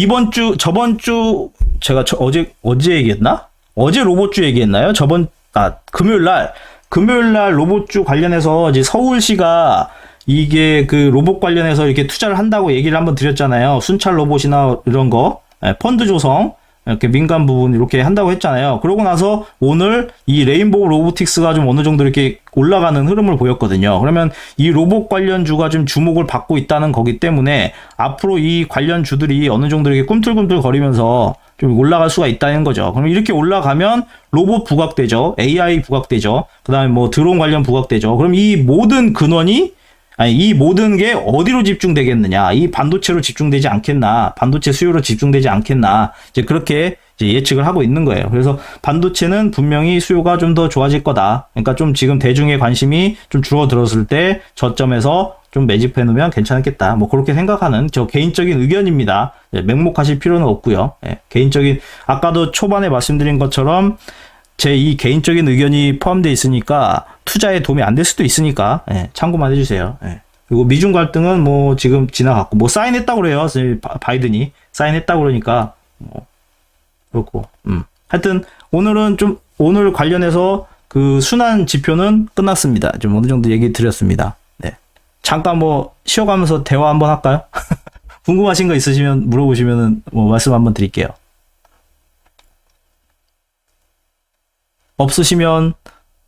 S1: 저번 주 제가 어제 얘기했나? 어제 로봇주 얘기했나요? 금요일 날 로봇주 관련해서 이제 서울시가 이게 그 로봇 관련해서 이렇게 투자를 한다고 얘기를 한번 드렸잖아요. 순찰 로봇이나 이런 거, 펀드 조성, 이렇게 민간 부분 이렇게 한다고 했잖아요. 그러고 나서 오늘 이 레인보우 로보틱스가 좀 어느 정도 이렇게 올라가는 흐름을 보였거든요. 그러면 이 로봇 관련주가 좀 주목을 받고 있다는 거기 때문에 앞으로 이 관련주들이 어느 정도 이렇게 꿈틀꿈틀 거리면서 좀 올라갈 수가 있다는 거죠. 그럼 이렇게 올라가면 로봇 부각되죠. AI 부각되죠. 그 다음에 뭐 드론 관련 부각되죠. 그럼 이 모든 이 모든 게 어디로 집중되겠느냐? 이 반도체로 집중되지 않겠나? 반도체 수요로 집중되지 않겠나? 이제 그렇게 이제 예측을 하고 있는 거예요. 그래서 반도체는 분명히 수요가 좀 더 좋아질 거다. 그러니까 좀 지금 대중의 관심이 좀 줄어들었을 때 저점에서 좀 매집해 놓으면 괜찮겠다. 뭐 그렇게 생각하는 저 개인적인 의견입니다. 맹목하실 필요는 없고요. 개인적인 아까도 초반에 말씀드린 것처럼 제 이 개인적인 의견이 포함되어 있으니까 투자에 도움이 안 될 수도 있으니까 참고만 해주세요. 그리고 미중 갈등은 뭐 지금 지나갔고 뭐 사인했다고 그래요. 바이든이 사인했다고 그러니까 뭐 그렇고 하여튼 오늘 관련해서 그 순환 지표는 끝났습니다. 좀 어느 정도 얘기 드렸습니다. 네. 잠깐 뭐 쉬어가면서 대화 한번 할까요? 궁금하신 거 있으시면 물어보시면은 뭐 말씀 한번 드릴게요. 없으시면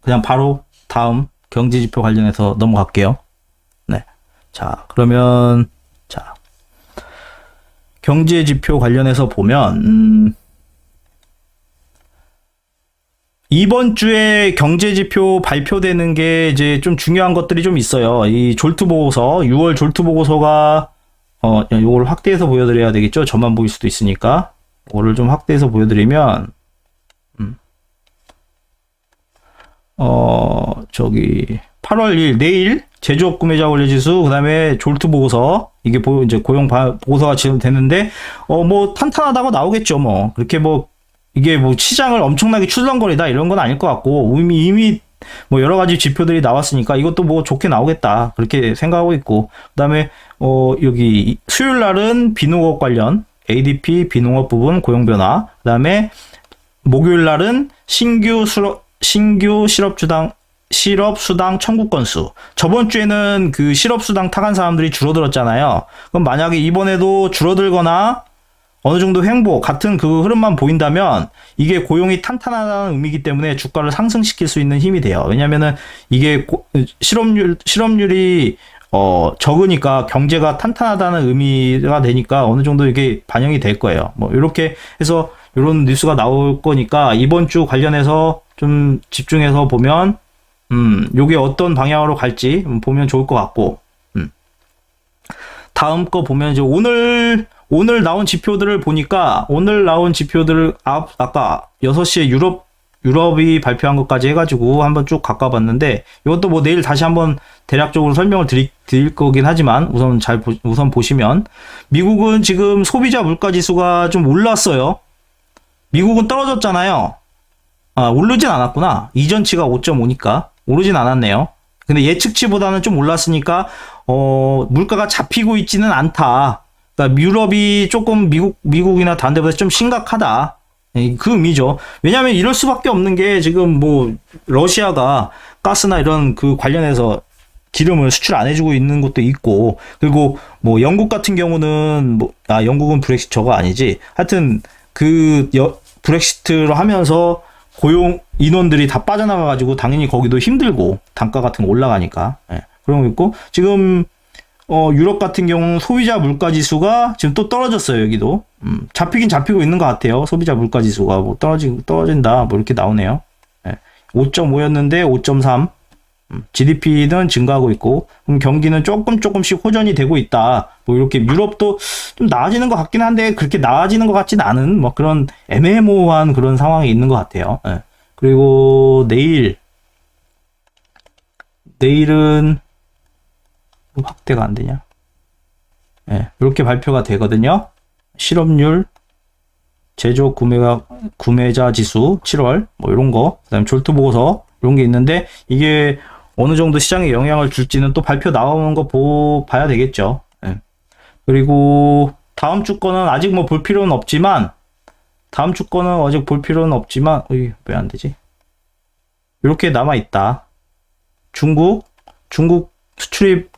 S1: 그냥 바로 다음 경제지표 관련해서 넘어갈게요. 네. 자, 그러면, 경제지표 관련해서 보면, 이번 주에 경제지표 발표되는 게 이제 좀 중요한 것들이 좀 있어요. 이 졸트보고서, 6월 졸트보고서가, 요걸 확대해서 보여드려야 되겠죠? 저만 보일 수도 있으니까. 이거를 좀 확대해서 보여드리면, 8월 1일, 내일, 제조업 구매자 원료 지수, 그 다음에 졸트 보고서, 이게 이제 고용 보고서가 지금 됐는데, 뭐, 탄탄하다고 나오겠죠, 뭐. 그렇게 뭐, 이게 뭐, 시장을 엄청나게 출렁거리다, 이런 건 아닐 것 같고, 이미, 뭐, 여러 가지 지표들이 나왔으니까, 이것도 뭐, 좋게 나오겠다. 그렇게 생각하고 있고, 그 다음에, 여기, 수요일 날은 비농업 관련, ADP 비농업 부분 고용 변화, 그 다음에, 목요일 날은 신규 실업주당 실업 수당 청구 건수. 저번 주에는 그 실업 수당 타간 사람들이 줄어들었잖아요. 그럼 만약에 이번에도 줄어들거나 어느 정도 횡보 같은 그 흐름만 보인다면 이게 고용이 탄탄하다는 의미이기 때문에 주가를 상승시킬 수 있는 힘이 돼요. 왜냐면은 이게 실업률이 적으니까 경제가 탄탄하다는 의미가 되니까 어느 정도 이게 반영이 될 거예요. 뭐 이렇게 해서 이런 뉴스가 나올 거니까 이번 주 관련해서 좀 집중해서 보면 요게 어떤 방향으로 갈지 보면 좋을 것 같고, 다음 거 보면 이제 오늘 나온 지표들을 보니까 오늘 나온 지표들을 아까 6시에 유럽이 발표한 것까지 해가지고 한번 쭉 가까봤는데 이것도 뭐 내일 다시 한번 대략적으로 설명을 드릴 거긴 하지만 우선 보시면 미국은 지금 소비자 물가 지수가 좀 올랐어요. 미국은 떨어졌잖아요. 오르진 않았구나. 이전치가 5.5니까 오르진 않았네요. 근데 예측치보다는 좀 올랐으니까 물가가 잡히고 있지는 않다. 그러니까 유럽이 조금 미국이나 다른 데보다 좀 심각하다. 그 의미죠. 왜냐하면 이럴 수밖에 없는 게 지금 뭐 러시아가 가스나 이런 그 관련해서 기름을 수출 안 해주고 있는 것도 있고, 그리고 뭐 영국 같은 경우는 영국은 브렉시트가 아니지. 하여튼 브렉시트를 하면서 고용 인원들이 다 빠져나가가지고 당연히 거기도 힘들고 단가 같은 거 올라가니까. 그런 거 있고, 지금 유럽 같은 경우는 소비자 물가 지수가 지금 또 떨어졌어요. 여기도 잡히긴 잡히고 있는 것 같아요. 소비자 물가 지수가 뭐 떨어진다 뭐 이렇게 나오네요. 5.5였는데 5.3. GDP는 증가하고 있고, 경기는 조금씩 호전이 되고 있다. 뭐 이렇게 유럽도 좀 나아지는 것 같긴 한데 그렇게 나아지는 것 같지는 않은 뭐 그런 애매모호한 그런 상황이 있는 것 같아요. 그리고 내일은 확대가 안 되냐? 이렇게 발표가 되거든요. 실업률, 제조 구매자 지수 7월 뭐 이런 거, 그다음에 졸트 보고서 이런 게 있는데 이게 어느 정도 시장에 영향을 줄지는 또 발표 나오는 거 봐야 되겠죠. 그리고 다음 주 거는 아직 뭐 볼 필요는 없지만 왜 안 되지? 이렇게 남아 있다. 중국 수출입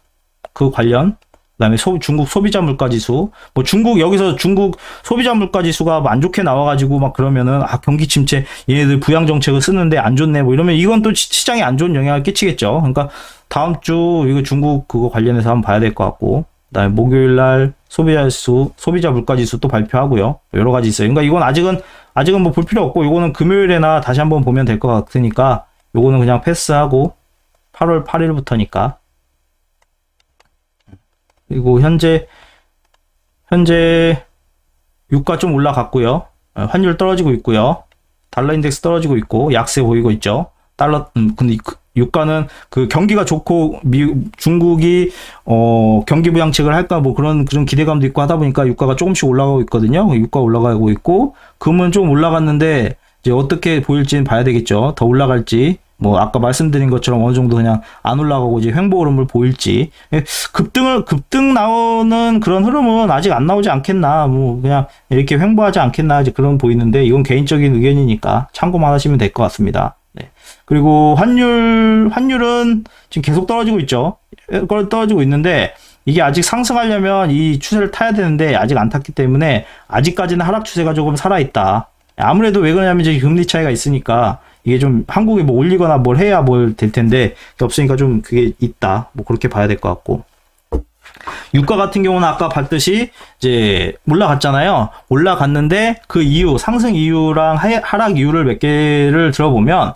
S1: 그 관련, 그다음에 중국 소비자 물가 지수, 뭐 여기서 중국 소비자 물가 지수가 안 좋게 나와가지고 막 그러면은 경기 침체, 얘네들 부양 정책을 쓰는데 안 좋네 뭐 이러면 이건 또 시장에 안 좋은 영향을 끼치겠죠. 그러니까 다음 주 이거 중국 그거 관련해서 한번 봐야 될 것 같고, 그다음에 목요일 날 소비자 물가 지수 또 발표하고요. 여러 가지 있어요. 그러니까 이건 아직은 뭐 볼 필요 없고, 이거는 금요일에나 다시 한번 보면 될 것 같으니까 요거는 그냥 패스하고 8월 8일부터니까. 그리고 현재 유가 좀 올라갔고요. 환율 떨어지고 있고요. 달러 인덱스 떨어지고 있고 약세 보이고 있죠. 근데 유가는 그 경기가 좋고 중국이 경기 부양책을 할까 뭐 그런 기대감도 있고 하다 보니까 유가가 조금씩 올라가고 있거든요. 유가 올라가고 있고, 금은 좀 올라갔는데 이제 어떻게 보일지는 봐야 되겠죠. 더 올라갈지, 뭐 아까 말씀드린 것처럼 어느 정도 그냥 안 올라가고 이제 횡보 흐름을 보일지. 급등 나오는 그런 흐름은 아직 안 나오지 않겠나, 뭐 그냥 이렇게 횡보하지 않겠나, 이제 그런 보이는데, 이건 개인적인 의견이니까 참고만 하시면 될 것 같습니다. 그리고 환율은 지금 계속 떨어지고 있죠. 떨어지고 있는데 이게 아직 상승하려면 이 추세를 타야 되는데 아직 안 탔기 때문에 아직까지는 하락 추세가 조금 살아있다. 아무래도 왜 그러냐면 이제 금리 차이가 있으니까 이게 좀 한국에 뭐 올리거나 뭘 해야 뭘 될 텐데 그게 없으니까 좀 그게 있다. 뭐 그렇게 봐야 될 것 같고. 유가 같은 경우는 아까 봤듯이 이제 올라갔잖아요. 올라갔는데 그 이유, 상승 이유랑 하락 이유를 몇 개를 들어보면,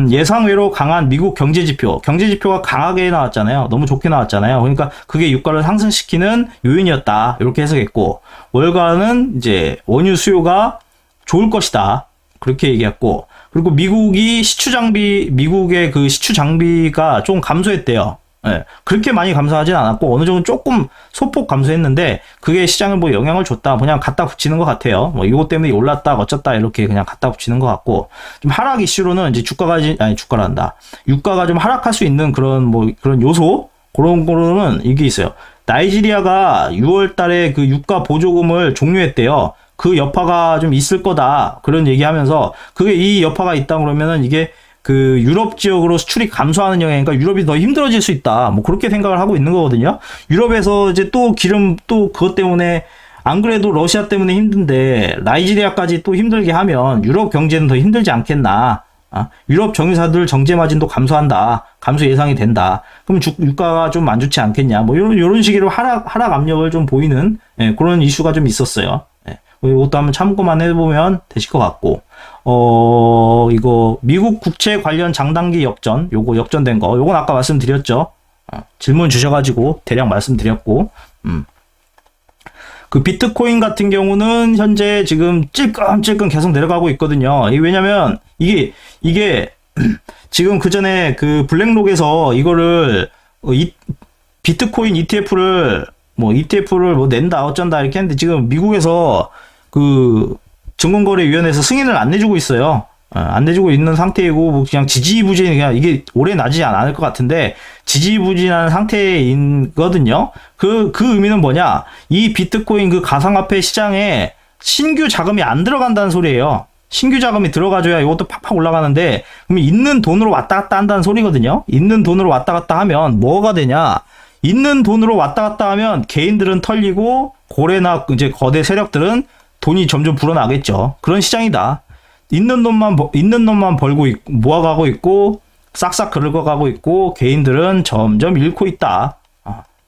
S1: 예상외로 강한 미국 경제지표가 강하게 나왔잖아요. 너무 좋게 나왔잖아요. 그러니까 그게 유가를 상승시키는 요인이었다. 이렇게 해석했고, 월가는 이제 원유 수요가 좋을 것이다. 그렇게 얘기했고, 그리고 미국의 그 시추 장비가 좀 감소했대요. 그렇게 많이 감소하진 않았고 어느 정도 조금 소폭 감소했는데 그게 시장에 뭐 영향을 줬다, 그냥 갖다 붙이는 것 같아요. 뭐 이것 때문에 올랐다 어쩌다 이렇게 그냥 갖다 붙이는 것 같고, 좀 하락 이슈로는 이제 유가가 좀 하락할 수 있는 그런 요소, 그런 거로는 이게 있어요. 나이지리아가 6월 달에 그 유가 보조금을 종료했대요. 그 여파가 좀 있을 거다, 그런 얘기하면서, 그게 이 여파가 있다 그러면은 이게 그 유럽 지역으로 수출이 감소하는 영향이니까 유럽이 더 힘들어질 수 있다. 뭐 그렇게 생각을 하고 있는 거거든요. 유럽에서 이제 또 기름 또 그것 때문에 안 그래도 러시아 때문에 힘든데 나이지리아까지 또 힘들게 하면 유럽 경제는 더 힘들지 않겠나. 유럽 정유사들 정제 마진도 감소한다. 감소 예상이 된다. 그럼 유가가 좀 안 좋지 않겠냐. 뭐 이런 식으로 하락 압력을 좀 보이는 그런 이슈가 좀 있었어요. 이것도 한번 참고만 해보면 되실 것 같고. 이거 미국 국채 관련 장단기 역전, 요거 역전된 거, 요건 아까 말씀드렸죠. 질문 주셔가지고 대략 말씀드렸고, 그 비트코인 같은 경우는 현재 지금 찔끔찔끔 계속 내려가고 있거든요. 왜냐면 이게 지금 그 전에 그 블랙록에서 이거를 비트코인 ETF를 뭐 낸다 어쩐다 이렇게 했는데 지금 미국에서 그 증권거래위원회에서 승인을 안 내주고 있어요. 안 내주고 있는 상태이고 뭐 그냥 지지부진 그냥 이게 오래 나지 않을 것 같은데 지지부진한 상태이거든요. 그 의미는 뭐냐? 이 비트코인 그 가상화폐 시장에 신규 자금이 안 들어간다는 소리예요. 신규 자금이 들어가줘야 이것도 팍팍 올라가는데 그럼 있는 돈으로 왔다 갔다 한다는 소리거든요. 있는 돈으로 왔다 갔다 하면 뭐가 되냐? 있는 돈으로 왔다 갔다 하면 개인들은 털리고 고래나 이제 거대 세력들은 돈이 점점 불어나겠죠. 그런 시장이다. 있는 놈만 벌고 모아가고 있고 싹싹 긁어가고 있고 개인들은 점점 잃고 있다.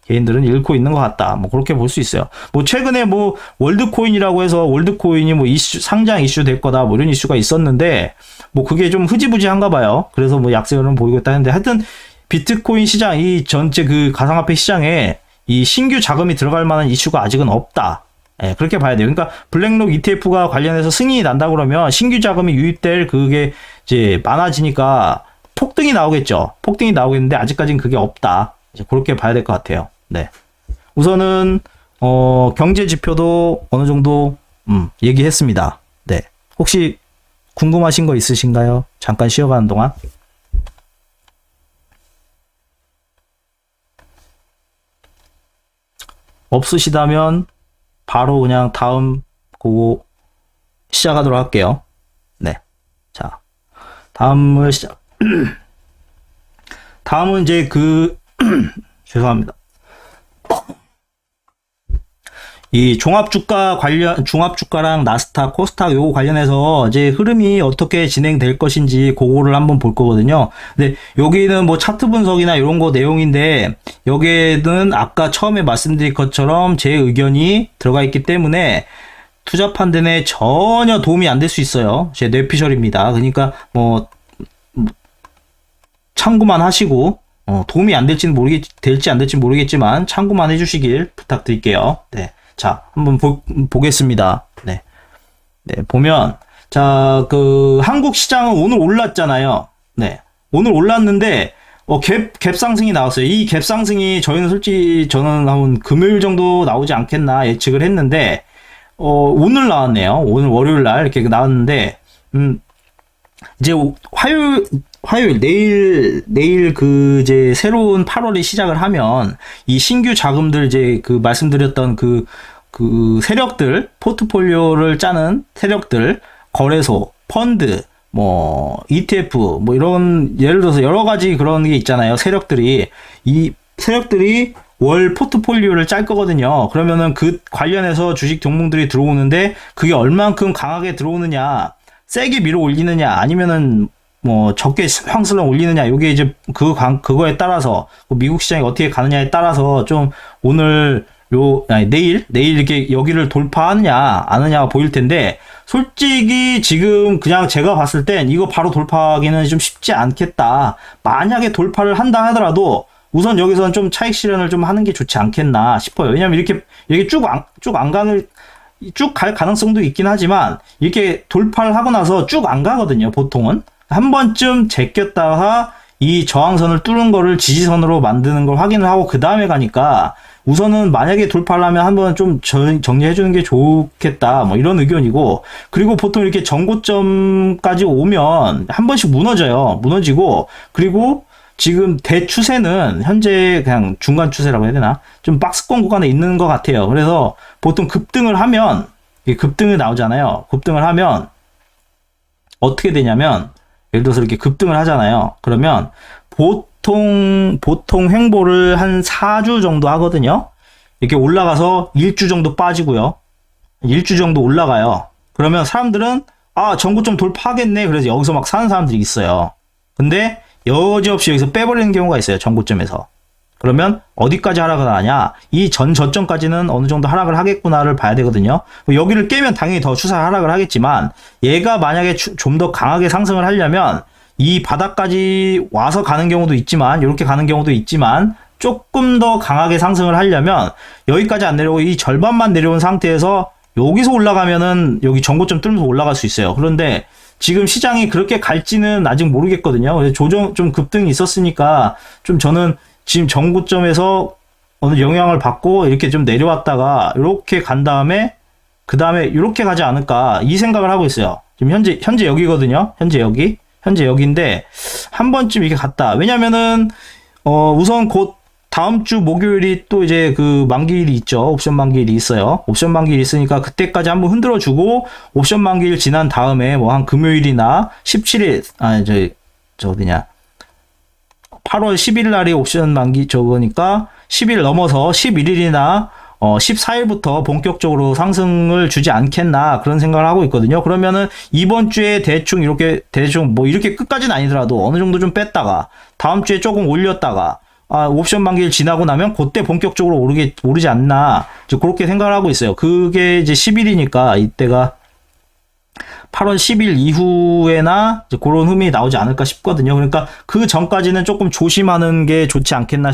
S1: 개인들은 잃고 있는 것 같다. 뭐 그렇게 볼 수 있어요. 뭐 최근에 뭐 월드코인이라고 해서 월드코인이 뭐 상장 이슈 될 거다 뭐 이런 이슈가 있었는데 뭐 그게 좀 흐지부지한가 봐요. 그래서 뭐 약세는 보이고 있다는데 하여튼 비트코인 시장 이 전체 그 가상화폐 시장에 이 신규 자금이 들어갈 만한 이슈가 아직은 없다. 그렇게 봐야 돼요. 그러니까 블랙록 ETF가 관련해서 승인이 난다 그러면 신규 자금이 유입될 그게 이제 많아지니까 폭등이 나오겠죠. 폭등이 나오겠는데 아직까지는 그게 없다. 이제 그렇게 봐야 될 것 같아요. 네. 우선은 경제 지표도 어느 정도 얘기했습니다. 네. 혹시 궁금하신 거 있으신가요? 잠깐 쉬어가는 동안. 없으시다면 바로 그냥 다음 그거 시작하도록 할게요. 네. 자, 다음은 이제 죄송합니다. 이 종합주가랑 나스닥, 코스닥 요거 관련해서 이제 흐름이 어떻게 진행될 것인지 그거를 한번 볼 거거든요. 근데 여기는 뭐 차트 분석이나 이런 거 내용인데 여기에는 아까 처음에 말씀드린 것처럼 제 의견이 들어가 있기 때문에 투자 판단에 전혀 도움이 안 될 수 있어요. 제 뇌피셜입니다. 그러니까 뭐 참고만 하시고 도움이 안 될지 안 될지 모르겠지만 참고만 해주시길 부탁드릴게요. 네. 자, 한번 보겠습니다. 네. 네, 보면, 자, 한국 시장은 오늘 올랐잖아요. 네. 오늘 올랐는데, 갭 상승이 나왔어요. 이 갭 상승이 저는 한 금요일 정도 나오지 않겠나 예측을 했는데, 오늘 나왔네요. 오늘 월요일 날 이렇게 나왔는데, 이제 화요일, 내일 이제 새로운 8월이 시작을 하면 이 신규 자금들 이제 말씀드렸던 그 세력들, 포트폴리오를 짜는 세력들, 거래소, 펀드, 뭐 ETF, 뭐 이런 예를 들어서 여러 가지 그런 게 있잖아요. 이 세력들이 월 포트폴리오를 짤 거거든요. 그러면은 그 관련해서 주식 종목들이 들어오는데 그게 얼만큼 강하게 들어오느냐, 세게 밀어 올리느냐, 아니면은 뭐 적게 황슬렁 올리느냐, 요게 이제 그거에 따라서 미국 시장이 어떻게 가느냐에 따라서 좀 오늘 내일 이렇게 여기를 돌파하느냐 안 하느냐가 보일 텐데, 솔직히 지금 그냥 제가 봤을 땐 이거 바로 돌파하기는 좀 쉽지 않겠다. 만약에 돌파를 한다 하더라도 우선 여기서는 좀 차익 실현을 좀 하는 게 좋지 않겠나 싶어요. 왜냐면 이렇게 쭉 갈 가능성도 있긴 하지만 이렇게 돌파를 하고 나서 쭉 안 가거든요. 보통은 한 번쯤 제꼈다가 이 저항선을 뚫은 거를 지지선으로 만드는 걸 확인을 하고 그 다음에 가니까 우선은 만약에 돌파를 하면 한번 좀 정리해 주는 게 좋겠다, 뭐 이런 의견이고, 그리고 보통 이렇게 전고점까지 오면 한 번씩 무너지고, 그리고 지금 대추세는 현재 그냥 중간 추세라고 해야 되나? 좀 박스권 구간에 있는 것 같아요. 그래서 보통 급등을 나오잖아요. 급등을 하면 어떻게 되냐면 예를 들어서 이렇게 급등을 하잖아요. 그러면 보통 횡보를 한 4주 정도 하거든요. 이렇게 올라가서 1주 정도 빠지고요. 1주 정도 올라가요. 그러면 사람들은 전고점 돌파하겠네. 그래서 여기서 막 사는 사람들이 있어요. 근데 여지없이 여기서 빼버리는 경우가 있어요. 전고점에서. 그러면 어디까지 하락을 하냐? 이 저점까지는 어느 정도 하락을 하겠구나를 봐야 되거든요. 여기를 깨면 당연히 더 추세 하락을 하겠지만 얘가 만약에 좀 더 강하게 상승을 하려면 이 바닥까지 와서 가는 경우도 있지만 이렇게 가는 경우도 있지만 조금 더 강하게 상승을 하려면 여기까지 안 내려오고 이 절반만 내려온 상태에서 여기서 올라가면은 여기 전고점 뚫면서 올라갈 수 있어요. 그런데 지금 시장이 그렇게 갈지는 아직 모르겠거든요. 그래서 조정 좀 급등이 있었으니까 좀 저는 지금 전고점에서 어느 영향을 받고 이렇게 좀 내려왔다가 이렇게 간 다음에 그 다음에 이렇게 가지 않을까 이 생각을 하고 있어요. 지금 현재 여기거든요. 현재 여기인데 한 번쯤 이렇게 갔다. 왜냐면은 우선 곧 다음 주 목요일이 또 이제 그 만기일이 있죠. 옵션 만기일이 있어요. 옵션 만기일이 있으니까 그때까지 한번 흔들어 주고 옵션 만기일 지난 다음에 뭐 한 금요일이나 17일 저 어디냐 8월 10일 날이 옵션 만기 저거니까 10일 넘어서 11일이나 14일부터 본격적으로 상승을 주지 않겠나 그런 생각을 하고 있거든요. 그러면은 이번 주에 대충 뭐 이렇게 끝까지는 아니더라도 어느 정도 좀 뺐다가 다음 주에 조금 올렸다가 옵션 만기일 지나고 나면 그때 본격적으로 오르지 않나 그렇게 생각을 하고 있어요. 그게 이제 10일이니까 이때가 8월 10일 이후에나 이제 그런 흐름이 나오지 않을까 싶거든요. 그러니까 그 전까지는 조금 조심하는 게 좋지 않겠나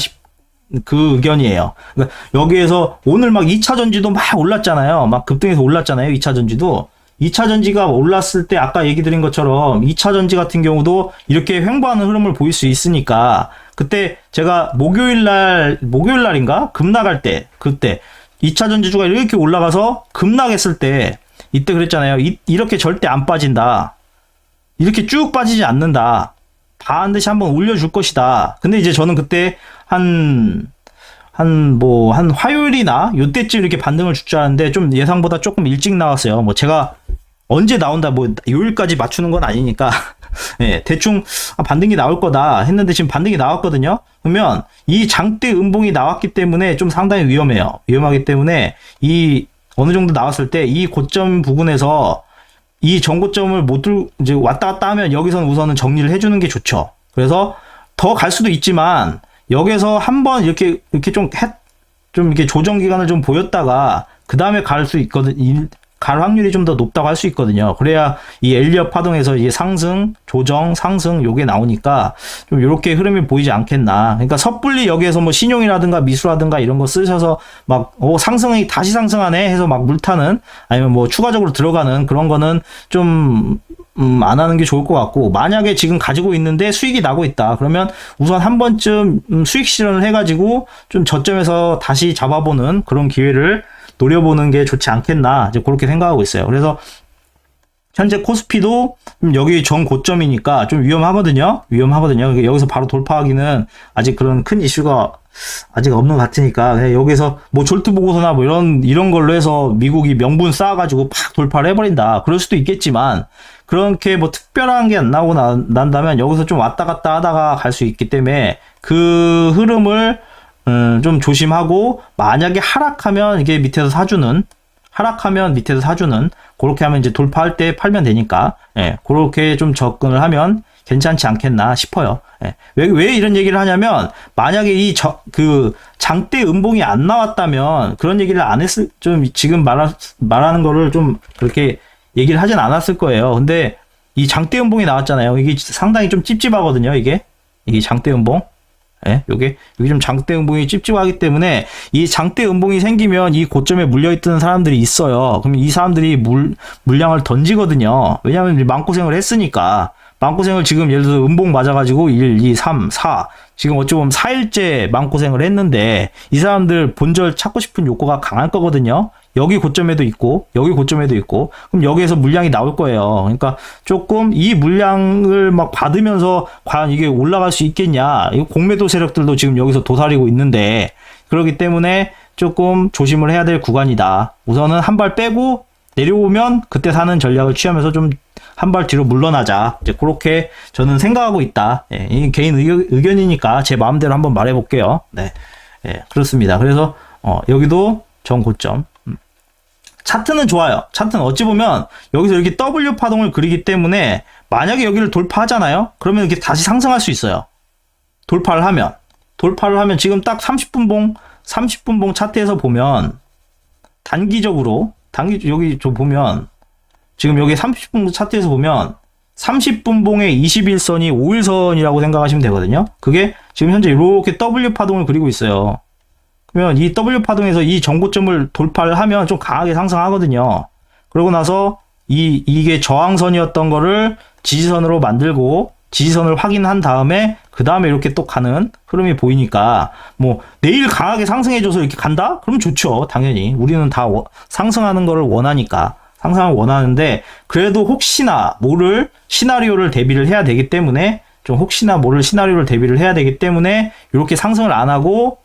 S1: 그 의견이에요. 그러니까 여기에서 오늘 막 2차 전지도 막 올랐잖아요. 막 급등해서 올랐잖아요. 2차 전지도. 2차 전지가 올랐을 때 아까 얘기 드린 것처럼 2차 전지 같은 경우도 이렇게 횡보하는 흐름을 보일 수 있으니까 그때 제가 목요일 날인가? 급락할 때 그때 2차 전지주가 이렇게 올라가서 급락했을 때 이때 그랬잖아요. 이렇게 절대 안 빠진다. 이렇게 쭉 빠지지 않는다. 반드시 한번 올려줄 것이다. 근데 이제 저는 그때 한 화요일이나 요때쯤 이렇게 반등을 줄 줄 알았는데 좀 예상보다 조금 일찍 나왔어요. 뭐 제가 언제 나온다 뭐 요일까지 맞추는 건 아니니까 네, 대충 반등이 나올 거다 했는데 지금 반등이 나왔거든요. 그러면 이 장대 음봉이 나왔기 때문에 좀 상당히 위험해요. 위험하기 때문에 이 어느 정도 나왔을 때 이 고점 부근에서 이 전고점을 이제 왔다 갔다 하면 여기서는 우선은 정리를 해주는 게 좋죠. 그래서 더 갈 수도 있지만 여기서 한번 이렇게 좀 이렇게 조정 기간을 좀 보였다가 그 다음에 갈 수 있거든. 갈 확률이 좀 더 높다고 할 수 있거든요. 그래야 이 엘리엇 파동에서 이제 상승, 조정, 상승 요게 나오니까 좀 이렇게 흐름이 보이지 않겠나. 그러니까 섣불리 여기에서 뭐 신용이라든가 미수라든가 이런 거 쓰셔서 막 상승이 다시 상승하네 해서 막 물타는 아니면 뭐 추가적으로 들어가는 그런 거는 좀 안 하는 게 좋을 것 같고 만약에 지금 가지고 있는데 수익이 나고 있다. 그러면 우선 한 번쯤 수익 실현을 해가지고 좀 저점에서 다시 잡아보는 그런 기회를 노려보는 게 좋지 않겠나 이제 그렇게 생각하고 있어요. 그래서 현재 코스피도 여기 전 고점이니까 좀 위험하거든요. 여기서 바로 돌파하기는 아직 그런 큰 이슈가 아직 없는 것 같으니까 그냥 여기서 뭐 졸트 보고서나 뭐 이런 걸로 해서 미국이 명분 쌓아가지고 팍 돌파를 해버린다. 그럴 수도 있겠지만 그렇게 뭐 특별한 게 안 나오고 난다면 여기서 좀 왔다 갔다 하다가 갈 수 있기 때문에 그 흐름을 좀 조심하고 만약에 하락하면 이게 밑에서 사주는 그렇게 하면 이제 돌파할 때 팔면 되니까 그렇게 좀 접근을 하면 괜찮지 않겠나 싶어요. 왜 이런 얘기를 하냐면 만약에 그 장대 음봉이 안 나왔다면 그런 얘기를 안 했을 좀 지금 말하는 거를 좀 그렇게 얘기를 하진 않았을 거예요. 근데 이 장대 음봉이 나왔잖아요. 이게 상당히 좀 찝찝하거든요. 이게 장대 음봉. 여기 좀 장대 음봉이 찝찝하기 때문에 이 장대 음봉이 생기면 이 고점에 물려있던 사람들이 있어요. 그러면 이 사람들이 물량을 던지거든요. 왜냐하면 마음고생을 했으니까. 마음고생을 지금 예를 들어서 음봉 맞아가지고 1, 2, 3, 4 지금 어찌 보면 4일째 마음고생을 했는데 이 사람들 본절 찾고 싶은 욕구가 강할 거거든요. 여기 고점에도 있고 여기 고점에도 있고 그럼 여기에서 물량이 나올 거예요. 그러니까 조금 이 물량을 막 받으면서 과연 이게 올라갈 수 있겠냐. 이 공매도 세력들도 지금 여기서 도사리고 있는데 그렇기 때문에 조금 조심을 해야 될 구간이다. 우선은 한 발 빼고 내려오면 그때 사는 전략을 취하면서 좀 한 발 뒤로 물러나자. 이제 그렇게 저는 생각하고 있다. 예, 이 개인 의견이니까 제 마음대로 한번 말해볼게요. 네, 예, 그렇습니다. 그래서 여기도 정고점. 차트는 좋아요. 차트는 어찌 보면 여기서 이렇게 W 파동을 그리기 때문에 만약에 여기를 돌파하잖아요. 그러면 이렇게 다시 상승할 수 있어요. 돌파를 하면 지금 딱 30분봉 차트에서 보면 단기적으로 여기 좀 보면 지금 여기 30분 차트에서 보면 30분봉의 21선이 5일선이라고 생각하시면 되거든요. 그게 지금 현재 이렇게 W 파동을 그리고 있어요. 그러면 이 W 파동에서 이 정고점을 돌파를 하면 좀 강하게 상승하거든요. 그러고 나서 이게 저항선이었던 거를 지지선으로 만들고 지지선을 확인한 다음에 그 다음에 이렇게 또 가는 흐름이 보이니까 뭐 내일 강하게 상승해줘서 이렇게 간다? 그러면 좋죠. 당연히 우리는 다 상승하는 거를 원하니까 상승을 원하는데 그래도 혹시나 모를 시나리오를 대비를 해야 되기 때문에 이렇게 상승을 안 하고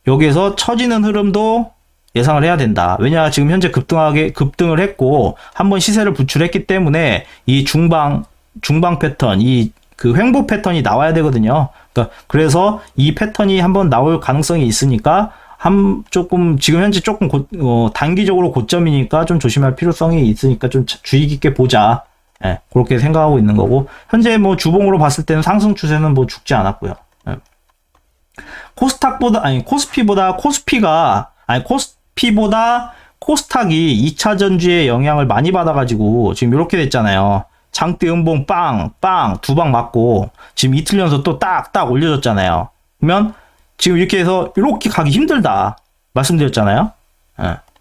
S1: 여기에서 처지는 흐름도 예상을 해야 된다. 왜냐 지금 현재 급등을 했고 한번 시세를 부출했기 때문에 이 중방 패턴 그 횡보 패턴이 나와야 되거든요. 그러니까 그래서 이 패턴이 한번 나올 가능성이 있으니까 지금 현재 조금 단기적으로 고점이니까 좀 조심할 필요성이 있으니까 좀 주의 깊게 보자. 예, 그렇게 생각하고 있는 거고 현재 뭐 주봉으로 봤을 때는 상승 추세는 뭐 죽지 않았고요. 예. 코스피보다 코스닥이 2차 전지의 영향을 많이 받아가지고 지금 이렇게 됐잖아요. 장대 음봉 빵 두 방 맞고 지금 이틀 연속 또 딱 올려줬잖아요. 그러면 지금 이렇게 해서 이렇게 가기 힘들다 말씀드렸잖아요.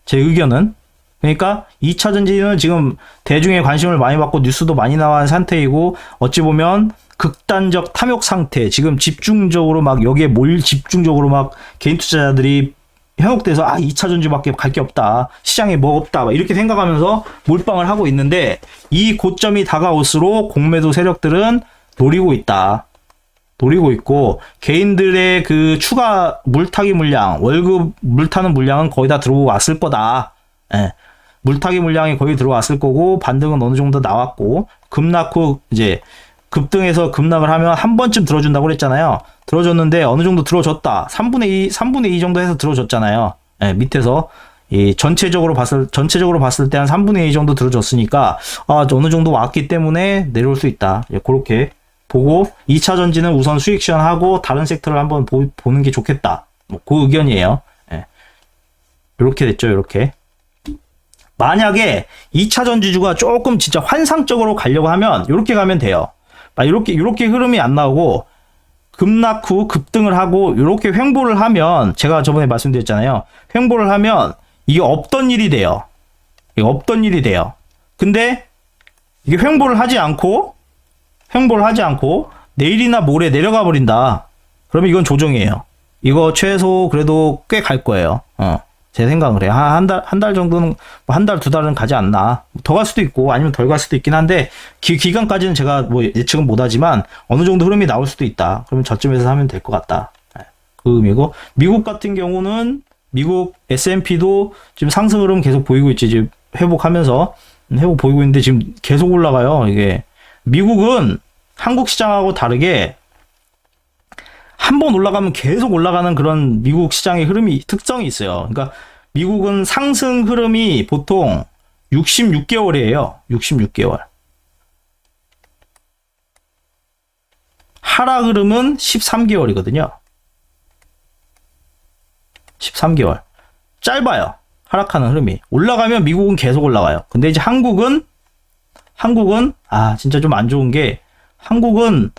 S1: 제 의견은 그러니까 2차 전지는 지금 대중의 관심을 많이 받고 뉴스도 많이 나온 상태이고 어찌 보면 극단적 탐욕 상태 지금 집중적으로 막 여기에 집중적으로 막 개인 투자자들이 현혹돼서 2차 전지밖에 갈 게 없다. 시장에 뭐 없다. 막 이렇게 생각하면서 몰빵을 하고 있는데 이 고점이 다가올수록 공매도 세력들은 노리고 있고 개인들의 그 추가 물타기 물량, 월급 물타는 물량은 거의 다 들어왔을 거다. 예. 물타기 물량이 거의 들어왔을 거고 반등은 어느 정도 나왔고 급락 후 이제 급등해서 급락을 하면 한 번쯤 들어준다고 그랬잖아요. 들어줬는데 어느 정도 들어줬다. 3분의 2 정도 해서 들어줬잖아요. 예, 밑에서 전체적으로 봤을 때 한 3분의 2 정도 들어줬으니까 어느 정도 왔기 때문에 내려올 수 있다. 예, 그렇게 보고 2차 전지는 우선 수익 실현하고 다른 섹터를 한번 보는 게 좋겠다. 뭐, 그 의견이에요. 예. 이렇게 됐죠. 이렇게. 만약에 2차 전지주가 조금 진짜 환상적으로 가려고 하면 이렇게 가면 돼요. 이렇게 흐름이 안 나오고 급락 후 급등을 하고 이렇게 횡보를 하면 제가 저번에 말씀드렸잖아요. 횡보를 하면 이게 없던 일이 돼요. 근데 이게 횡보를 하지 않고 내일이나 모레 내려가 버린다. 그러면 이건 조정이에요. 이거 최소 그래도 꽤 갈 거예요. 제 생각을 해요. 한 달 정도는, 한 달, 두 달은 가지 않나. 더 갈 수도 있고, 아니면 덜 갈 수도 있긴 한데, 기간까지는 제가 뭐 예측은 못 하지만, 어느 정도 흐름이 나올 수도 있다. 그러면 저쯤에서 하면 될 것 같다. 그 의미고, 미국 같은 경우는, 미국 S&P도 지금 상승 흐름 계속 보이고 있지. 지금 회복 보이고 있는데, 지금 계속 올라가요. 이게. 미국은 한국 시장하고 다르게, 한번 올라가면 계속 올라가는 그런 미국 시장의 특성이 있어요. 그러니까 미국은 상승 흐름이 보통 66개월이에요. 66개월. 하락 흐름은 13개월이거든요. 13개월. 짧아요. 하락하는 흐름이. 올라가면 미국은 계속 올라가요. 근데 이제 한국은 진짜 좀 안 좋은 게 한국은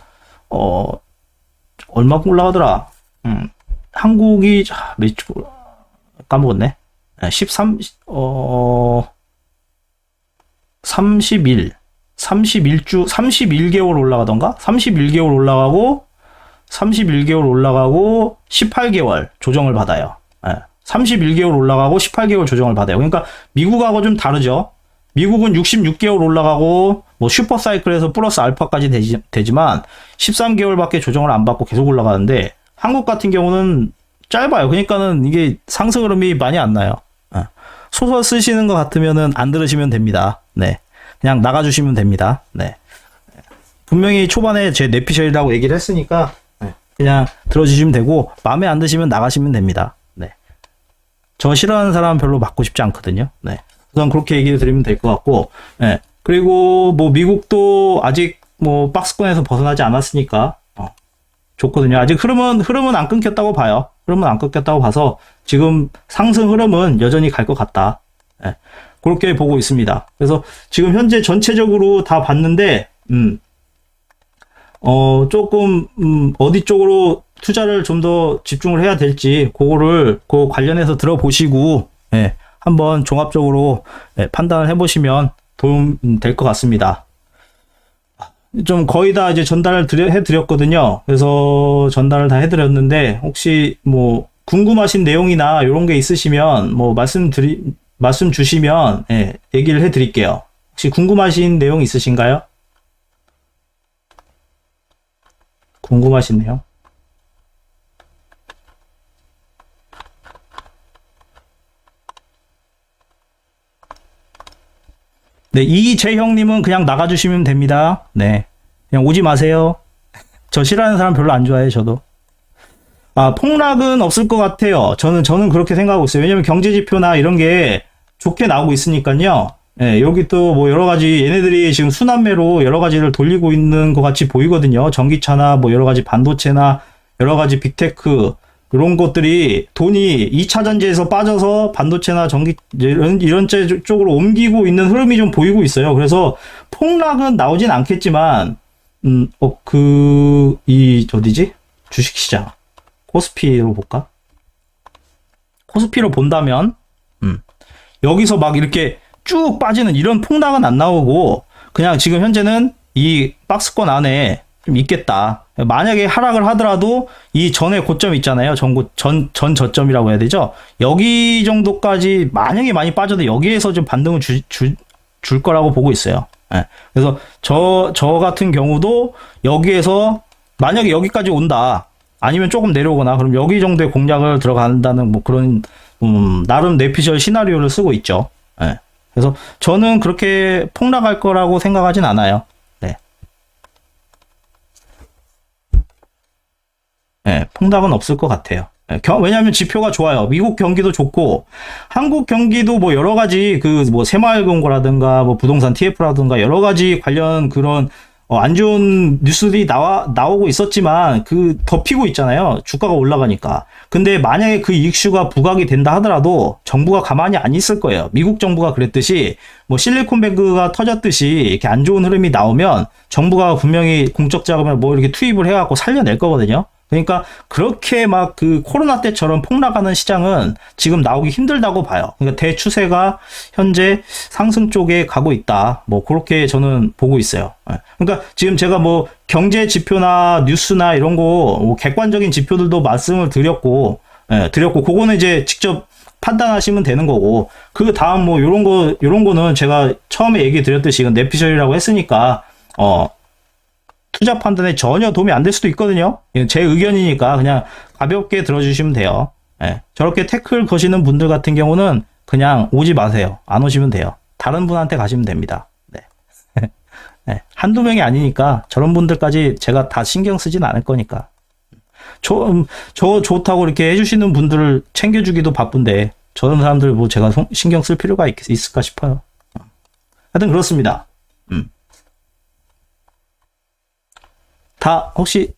S1: 얼마큼 올라가더라? 한국이, 까먹었네. 31개월 올라가던가? 31개월 올라가고, 18개월 조정을 받아요. 31개월 올라가고, 18개월 조정을 받아요. 그러니까, 미국하고 좀 다르죠? 미국은 66개월 올라가고 뭐 슈퍼사이클에서 플러스 알파까지 되지만 13개월밖에 조정을 안 받고 계속 올라가는데 한국 같은 경우는 짧아요. 그러니까는 이게 상승 흐름이 많이 안 나요. 소설 쓰시는 것 같으면은 안 들으시면 됩니다. 네. 그냥 나가주시면 됩니다. 네. 분명히 초반에 제 뇌피셜이라고 얘기를 했으니까 네. 그냥 들어주시면 되고 마음에 안 드시면 나가시면 됩니다. 네. 저 싫어하는 사람은 별로 받고 싶지 않거든요. 네. 우선 그렇게 얘기를 드리면 될 것 같고, 네. 그리고 뭐 미국도 아직 뭐 박스권에서 벗어나지 않았으니까 좋거든요. 아직 흐름은 안 끊겼다고 봐요. 흐름은 안 끊겼다고 봐서 지금 상승 흐름은 여전히 갈 것 같다. 네. 그렇게 보고 있습니다. 그래서 지금 현재 전체적으로 다 봤는데, 조금, 어디 쪽으로 투자를 좀 더 집중을 해야 될지, 그거를, 그 관련해서 들어보시고, 예, 한번 종합적으로 판단을 해보시면 도움 될 것 같습니다. 좀 거의 다 이제 전달을 해드렸거든요. 그래서 전달을 다 해드렸는데, 혹시 뭐, 궁금하신 내용이나 이런 게 있으시면, 뭐, 말씀 주시면, 예, 얘기를 해드릴게요. 혹시 궁금하신 내용 있으신가요? 궁금하신 내용? 네, 이재형님은 그냥 나가주시면 됩니다. 네. 그냥 오지 마세요. 저 싫어하는 사람 별로 안 좋아해요, 저도. 폭락은 없을 것 같아요. 저는 그렇게 생각하고 있어요. 왜냐면 경제지표나 이런 게 좋게 나오고 있으니까요. 예, 여기 또 뭐 여러 가지 얘네들이 지금 순환매로 여러 가지를 돌리고 있는 것 같이 보이거든요. 전기차나 뭐 여러 가지 반도체나 여러 가지 빅테크 이런 것들이 돈이 2차 전지에서 빠져서 반도체나 전기 이런 쪽으로 옮기고 있는 흐름이 좀 보이고 있어요. 그래서 폭락은 나오진 않겠지만 어디지? 주식시장 코스피로 볼까? 코스피로 본다면 여기서 막 이렇게 쭉 빠지는 이런 폭락은 안 나오고 그냥 지금 현재는 이 박스권 안에 좀 있겠다. 만약에 하락을 하더라도 이 전에 고점 있잖아요. 전 저점이라고 해야 되죠. 여기 정도까지 만약에 많이 빠져도 여기에서 좀 반등을 줄 거라고 보고 있어요. 예. 그래서 저 같은 경우도 여기에서 만약에 여기까지 온다. 아니면 조금 내려오거나 그럼 여기 정도의 공략을 들어간다는 뭐 그런 나름 뇌피셜 시나리오를 쓰고 있죠. 예. 그래서 저는 그렇게 폭락할 거라고 생각하진 않아요. 네. 네, 폭락은 없을 것 같아요. 네, 왜냐하면 지표가 좋아요. 미국 경기도 좋고 한국 경기도 뭐 여러 가지 그 뭐 새마을금고라든가 뭐 부동산 TF라든가 여러 가지 관련 그런 안 좋은 뉴스들이 나오고 있었지만 그 덮이고 있잖아요. 주가가 올라가니까. 근데 만약에 그 이슈가 부각이 된다 하더라도 정부가 가만히 안 있을 거예요. 미국 정부가 그랬듯이 뭐 실리콘밸리가 터졌듯이 이렇게 안 좋은 흐름이 나오면 정부가 분명히 공적 자금을 뭐 이렇게 투입을 해갖고 살려낼 거거든요. 그러니까 그렇게 막 그 코로나 때처럼 폭락하는 시장은 지금 나오기 힘들다고 봐요. 그러니까 대추세가 현재 상승 쪽에 가고 있다. 뭐 그렇게 저는 보고 있어요. 그러니까 지금 제가 뭐 경제 지표나 뉴스나 이런 거뭐 객관적인 지표들도 말씀을 드렸고 그거는 이제 직접 판단하시면 되는 거고 그 다음 뭐 요런 거는 제가 처음에 얘기 드렸듯이 이건 뇌피셜이라고 했으니까 투자 판단에 전혀 도움이 안 될 수도 있거든요. 제 의견이니까 그냥 가볍게 들어주시면 돼요. 저렇게 태클 거시는 분들 같은 경우는 그냥 오지 마세요. 안 오시면 돼요. 다른 분한테 가시면 됩니다. 네. 한두 명이 아니니까 저런 분들까지 제가 다 신경 쓰진 않을 거니까. 저 좋다고 이렇게 해주시는 분들을 챙겨주기도 바쁜데 저런 사람들 뭐 제가 신경 쓸 필요가 있을까 싶어요. 하여튼 그렇습니다. 다 혹시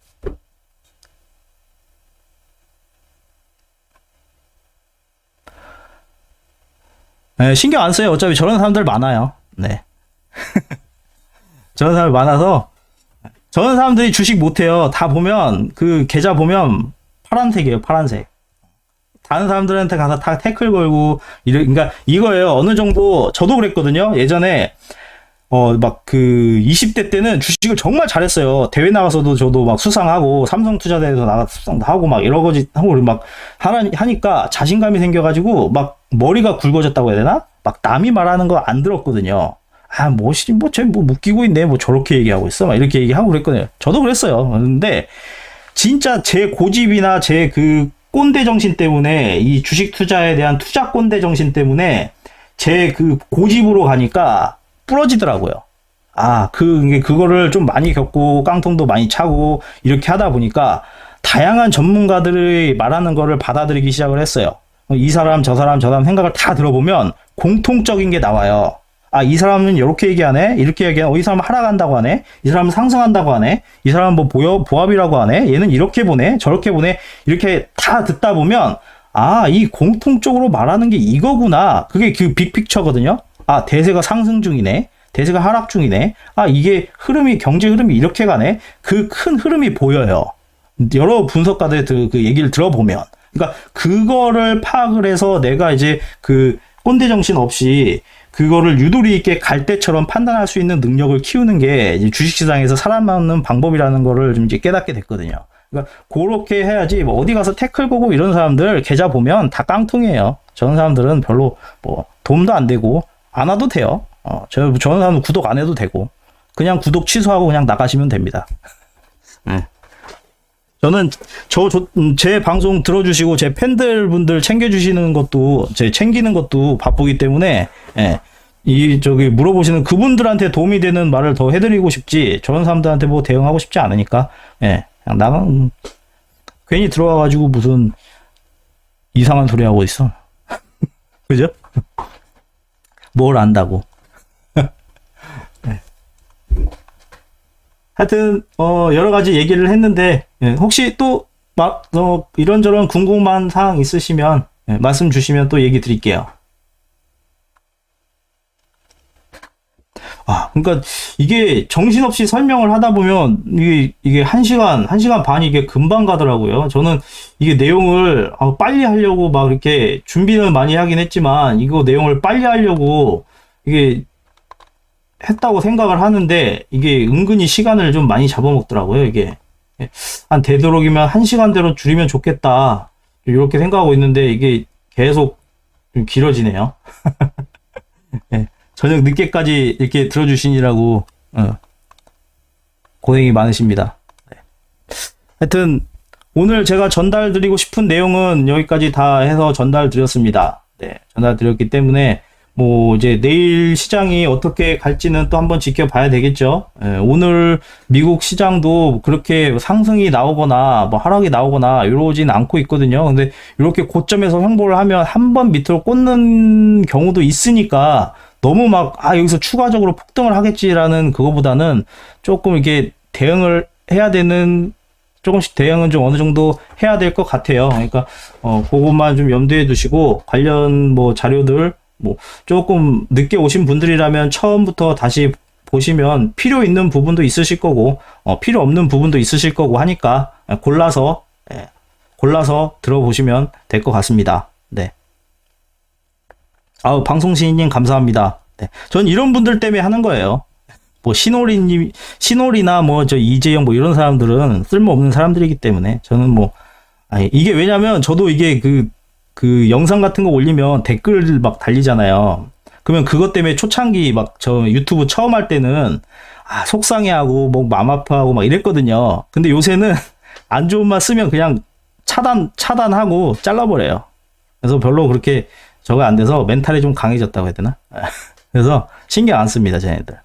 S1: 신경 안 써요. 어차피 저런 사람들 많아요. 네. 저런 사람이 많아서 저런 사람들이 주식 못해요. 다 보면 그 계좌 보면 파란색이에요. 파란색. 다른 사람들한테 가서 다 태클 걸고 그러니까 이거예요. 어느 정도 저도 그랬거든요. 예전에 막 그 20대 때는 주식을 정말 잘했어요. 대회 나가서도 저도 막 수상하고 삼성투자대에서 나가 수상도 하고 막 여러 가지 하고 막 하니까 자신감이 생겨가지고 막 머리가 굵어졌다고 해야 되나? 막 남이 말하는 거 안 들었거든요. 쟤 웃기고 있네. 뭐 저렇게 얘기하고 있어. 막 이렇게 얘기하고 그랬거든요. 저도 그랬어요. 근데 진짜 제 고집이나 제 그 꼰대 정신 때문에 이 주식 투자에 대한 투자 꼰대 정신 때문에 제 그 고집으로 가니까 부러지더라고요. 그거를 좀 많이 겪고 깡통도 많이 차고 이렇게 하다 보니까 다양한 전문가들이 말하는 거를 받아들이기 시작을 했어요. 이 사람, 저 사람, 저 사람 생각을 다 들어보면 공통적인 게 나와요. 이 사람은 이렇게 얘기하네? 이렇게 얘기하네? 이 사람은 하락한다고 하네? 이 사람은 상승한다고 하네? 이 사람은 뭐 보합이라고 하네? 얘는 이렇게 보네? 저렇게 보네? 이렇게 다 듣다 보면, 이 공통적으로 말하는 게 이거구나. 그게 그 빅픽처거든요? 대세가 상승 중이네? 대세가 하락 중이네? 이게 경제 흐름이 이렇게 가네? 그 큰 흐름이 보여요. 여러 분석가들 그 얘기를 들어보면. 그러니까 그거를 파악을 해서 내가 이제 그 꼰대 정신 없이 그거를 유도리 있게 갈 때처럼 판단할 수 있는 능력을 키우는 게 이제 주식시장에서 살아남는 방법이라는 거를 좀 이제 깨닫게 됐거든요. 그러니까 그렇게 해야지 뭐 어디 가서 태클 보고 이런 사람들 계좌 보면 다 깡통이에요. 저런 사람들은 별로 뭐 도움도 안 되고 안 와도 돼요. 저런 사람은 구독 안 해도 되고 그냥 구독 취소하고 그냥 나가시면 됩니다. 네. 저는 제 방송 들어주시고 제 팬들분들 챙겨주시는 것도 챙기는 것도 바쁘기 때문에 물어보시는 그분들한테 도움이 되는 말을 더 해드리고 싶지 저런 사람들한테 뭐 대응하고 싶지 않으니까 그냥 나만 괜히 들어와가지고 무슨 이상한 소리 하고 있어. 그죠? 뭘 안다고. 하여튼 여러 가지 얘기를 했는데 혹시 또 이런저런 궁금한 사항 있으시면 말씀 주시면 또 얘기 드릴게요. 그러니까 이게 정신없이 설명을 하다 보면 이게 1시간 반 이게 금방 가더라고요. 저는 이게 내용을 빨리 하려고 막 이렇게 준비는 많이 하긴 했지만 이거 내용을 빨리 하려고 이게 했다고 생각을 하는데 이게 은근히 시간을 좀 많이 잡아먹더라고요. 이게 되도록이면 1시간대로 줄이면 좋겠다 이렇게 생각하고 있는데 이게 계속 좀 길어지네요. 저녁 늦게까지 이렇게 들어주시느라고 고생이 많으십니다. 하여튼 오늘 제가 전달드리고 싶은 내용은 여기까지 다 해서 전달드렸습니다. 전달드렸기 때문에 뭐 이제 내일 시장이 어떻게 갈지는 또 한번 지켜봐야 되겠죠. 오늘 미국 시장도 그렇게 상승이 나오거나 뭐 하락이 나오거나 이러진 않고 있거든요. 근데 이렇게 고점에서 횡보를 하면 한 번 밑으로 꽂는 경우도 있으니까 너무 막 여기서 추가적으로 폭등을 하겠지라는 그거보다는 조금 이렇게 대응을 해야 되는 조금씩 대응은 좀 어느 정도 해야 될 것 같아요. 그러니까 그것만 좀 염두에 두시고 관련 뭐 자료들 뭐 조금 늦게 오신 분들이라면 처음부터 다시 보시면 필요 있는 부분도 있으실 거고 필요 없는 부분도 있으실 거고 하니까 골라서 들어보시면 될 것 같습니다. 네. 방송신님 감사합니다. 네. 전 이런 분들 때문에 하는 거예요. 뭐 신오리나 뭐 저 이재영 뭐 이런 사람들은 쓸모없는 사람들이기 때문에 저는 뭐 이게 왜냐면 저도 이게 그 영상 같은 거 올리면 댓글 막 달리잖아요. 그러면 그것 때문에 초창기 막 저 유튜브 처음 할 때는 속상해하고 뭐 맘 아파하고 막 이랬거든요. 근데 요새는 안 좋은 말 쓰면 그냥 차단하고 잘라버려요. 그래서 별로 그렇게 저거 안 돼서 멘탈이 좀 강해졌다고 해야 되나? 그래서 신경 안 씁니다, 쟤네들.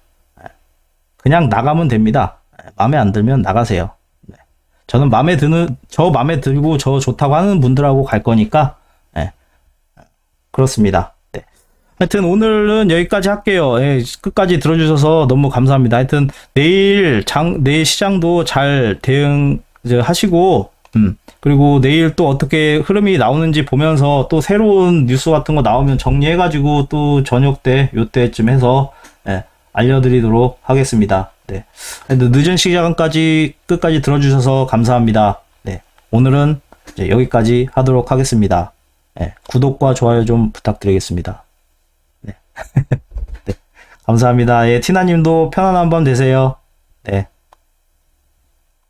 S1: 그냥 나가면 됩니다. 마음에 안 들면 나가세요. 저는 마음에 들고 저 좋다고 하는 분들하고 갈 거니까 그렇습니다. 네. 하여튼 오늘은 여기까지 할게요. 끝까지 들어주셔서 너무 감사합니다. 하여튼 내일 시장도 잘 대응하시고 그리고 내일 또 어떻게 흐름이 나오는지 보면서 또 새로운 뉴스 같은 거 나오면 정리해가지고 또 저녁 때 요때쯤 해서 알려드리도록 하겠습니다. 네. 늦은 시간까지 끝까지 들어주셔서 감사합니다. 네. 오늘은 이제 여기까지 하도록 하겠습니다. 네. 구독과 좋아요 좀 부탁드리겠습니다. 네. 네. 감사합니다. 티나님도 편안한 밤 되세요. 네.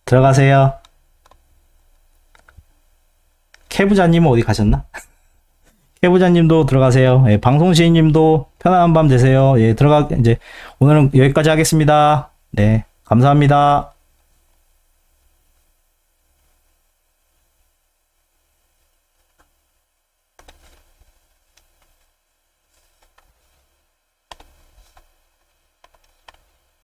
S1: 들어가세요. 캐부자님은 어디 가셨나? 캐부자님도 들어가세요. 방송시인님도 편안한 밤 되세요. 이제 오늘은 여기까지 하겠습니다. 네, 감사합니다.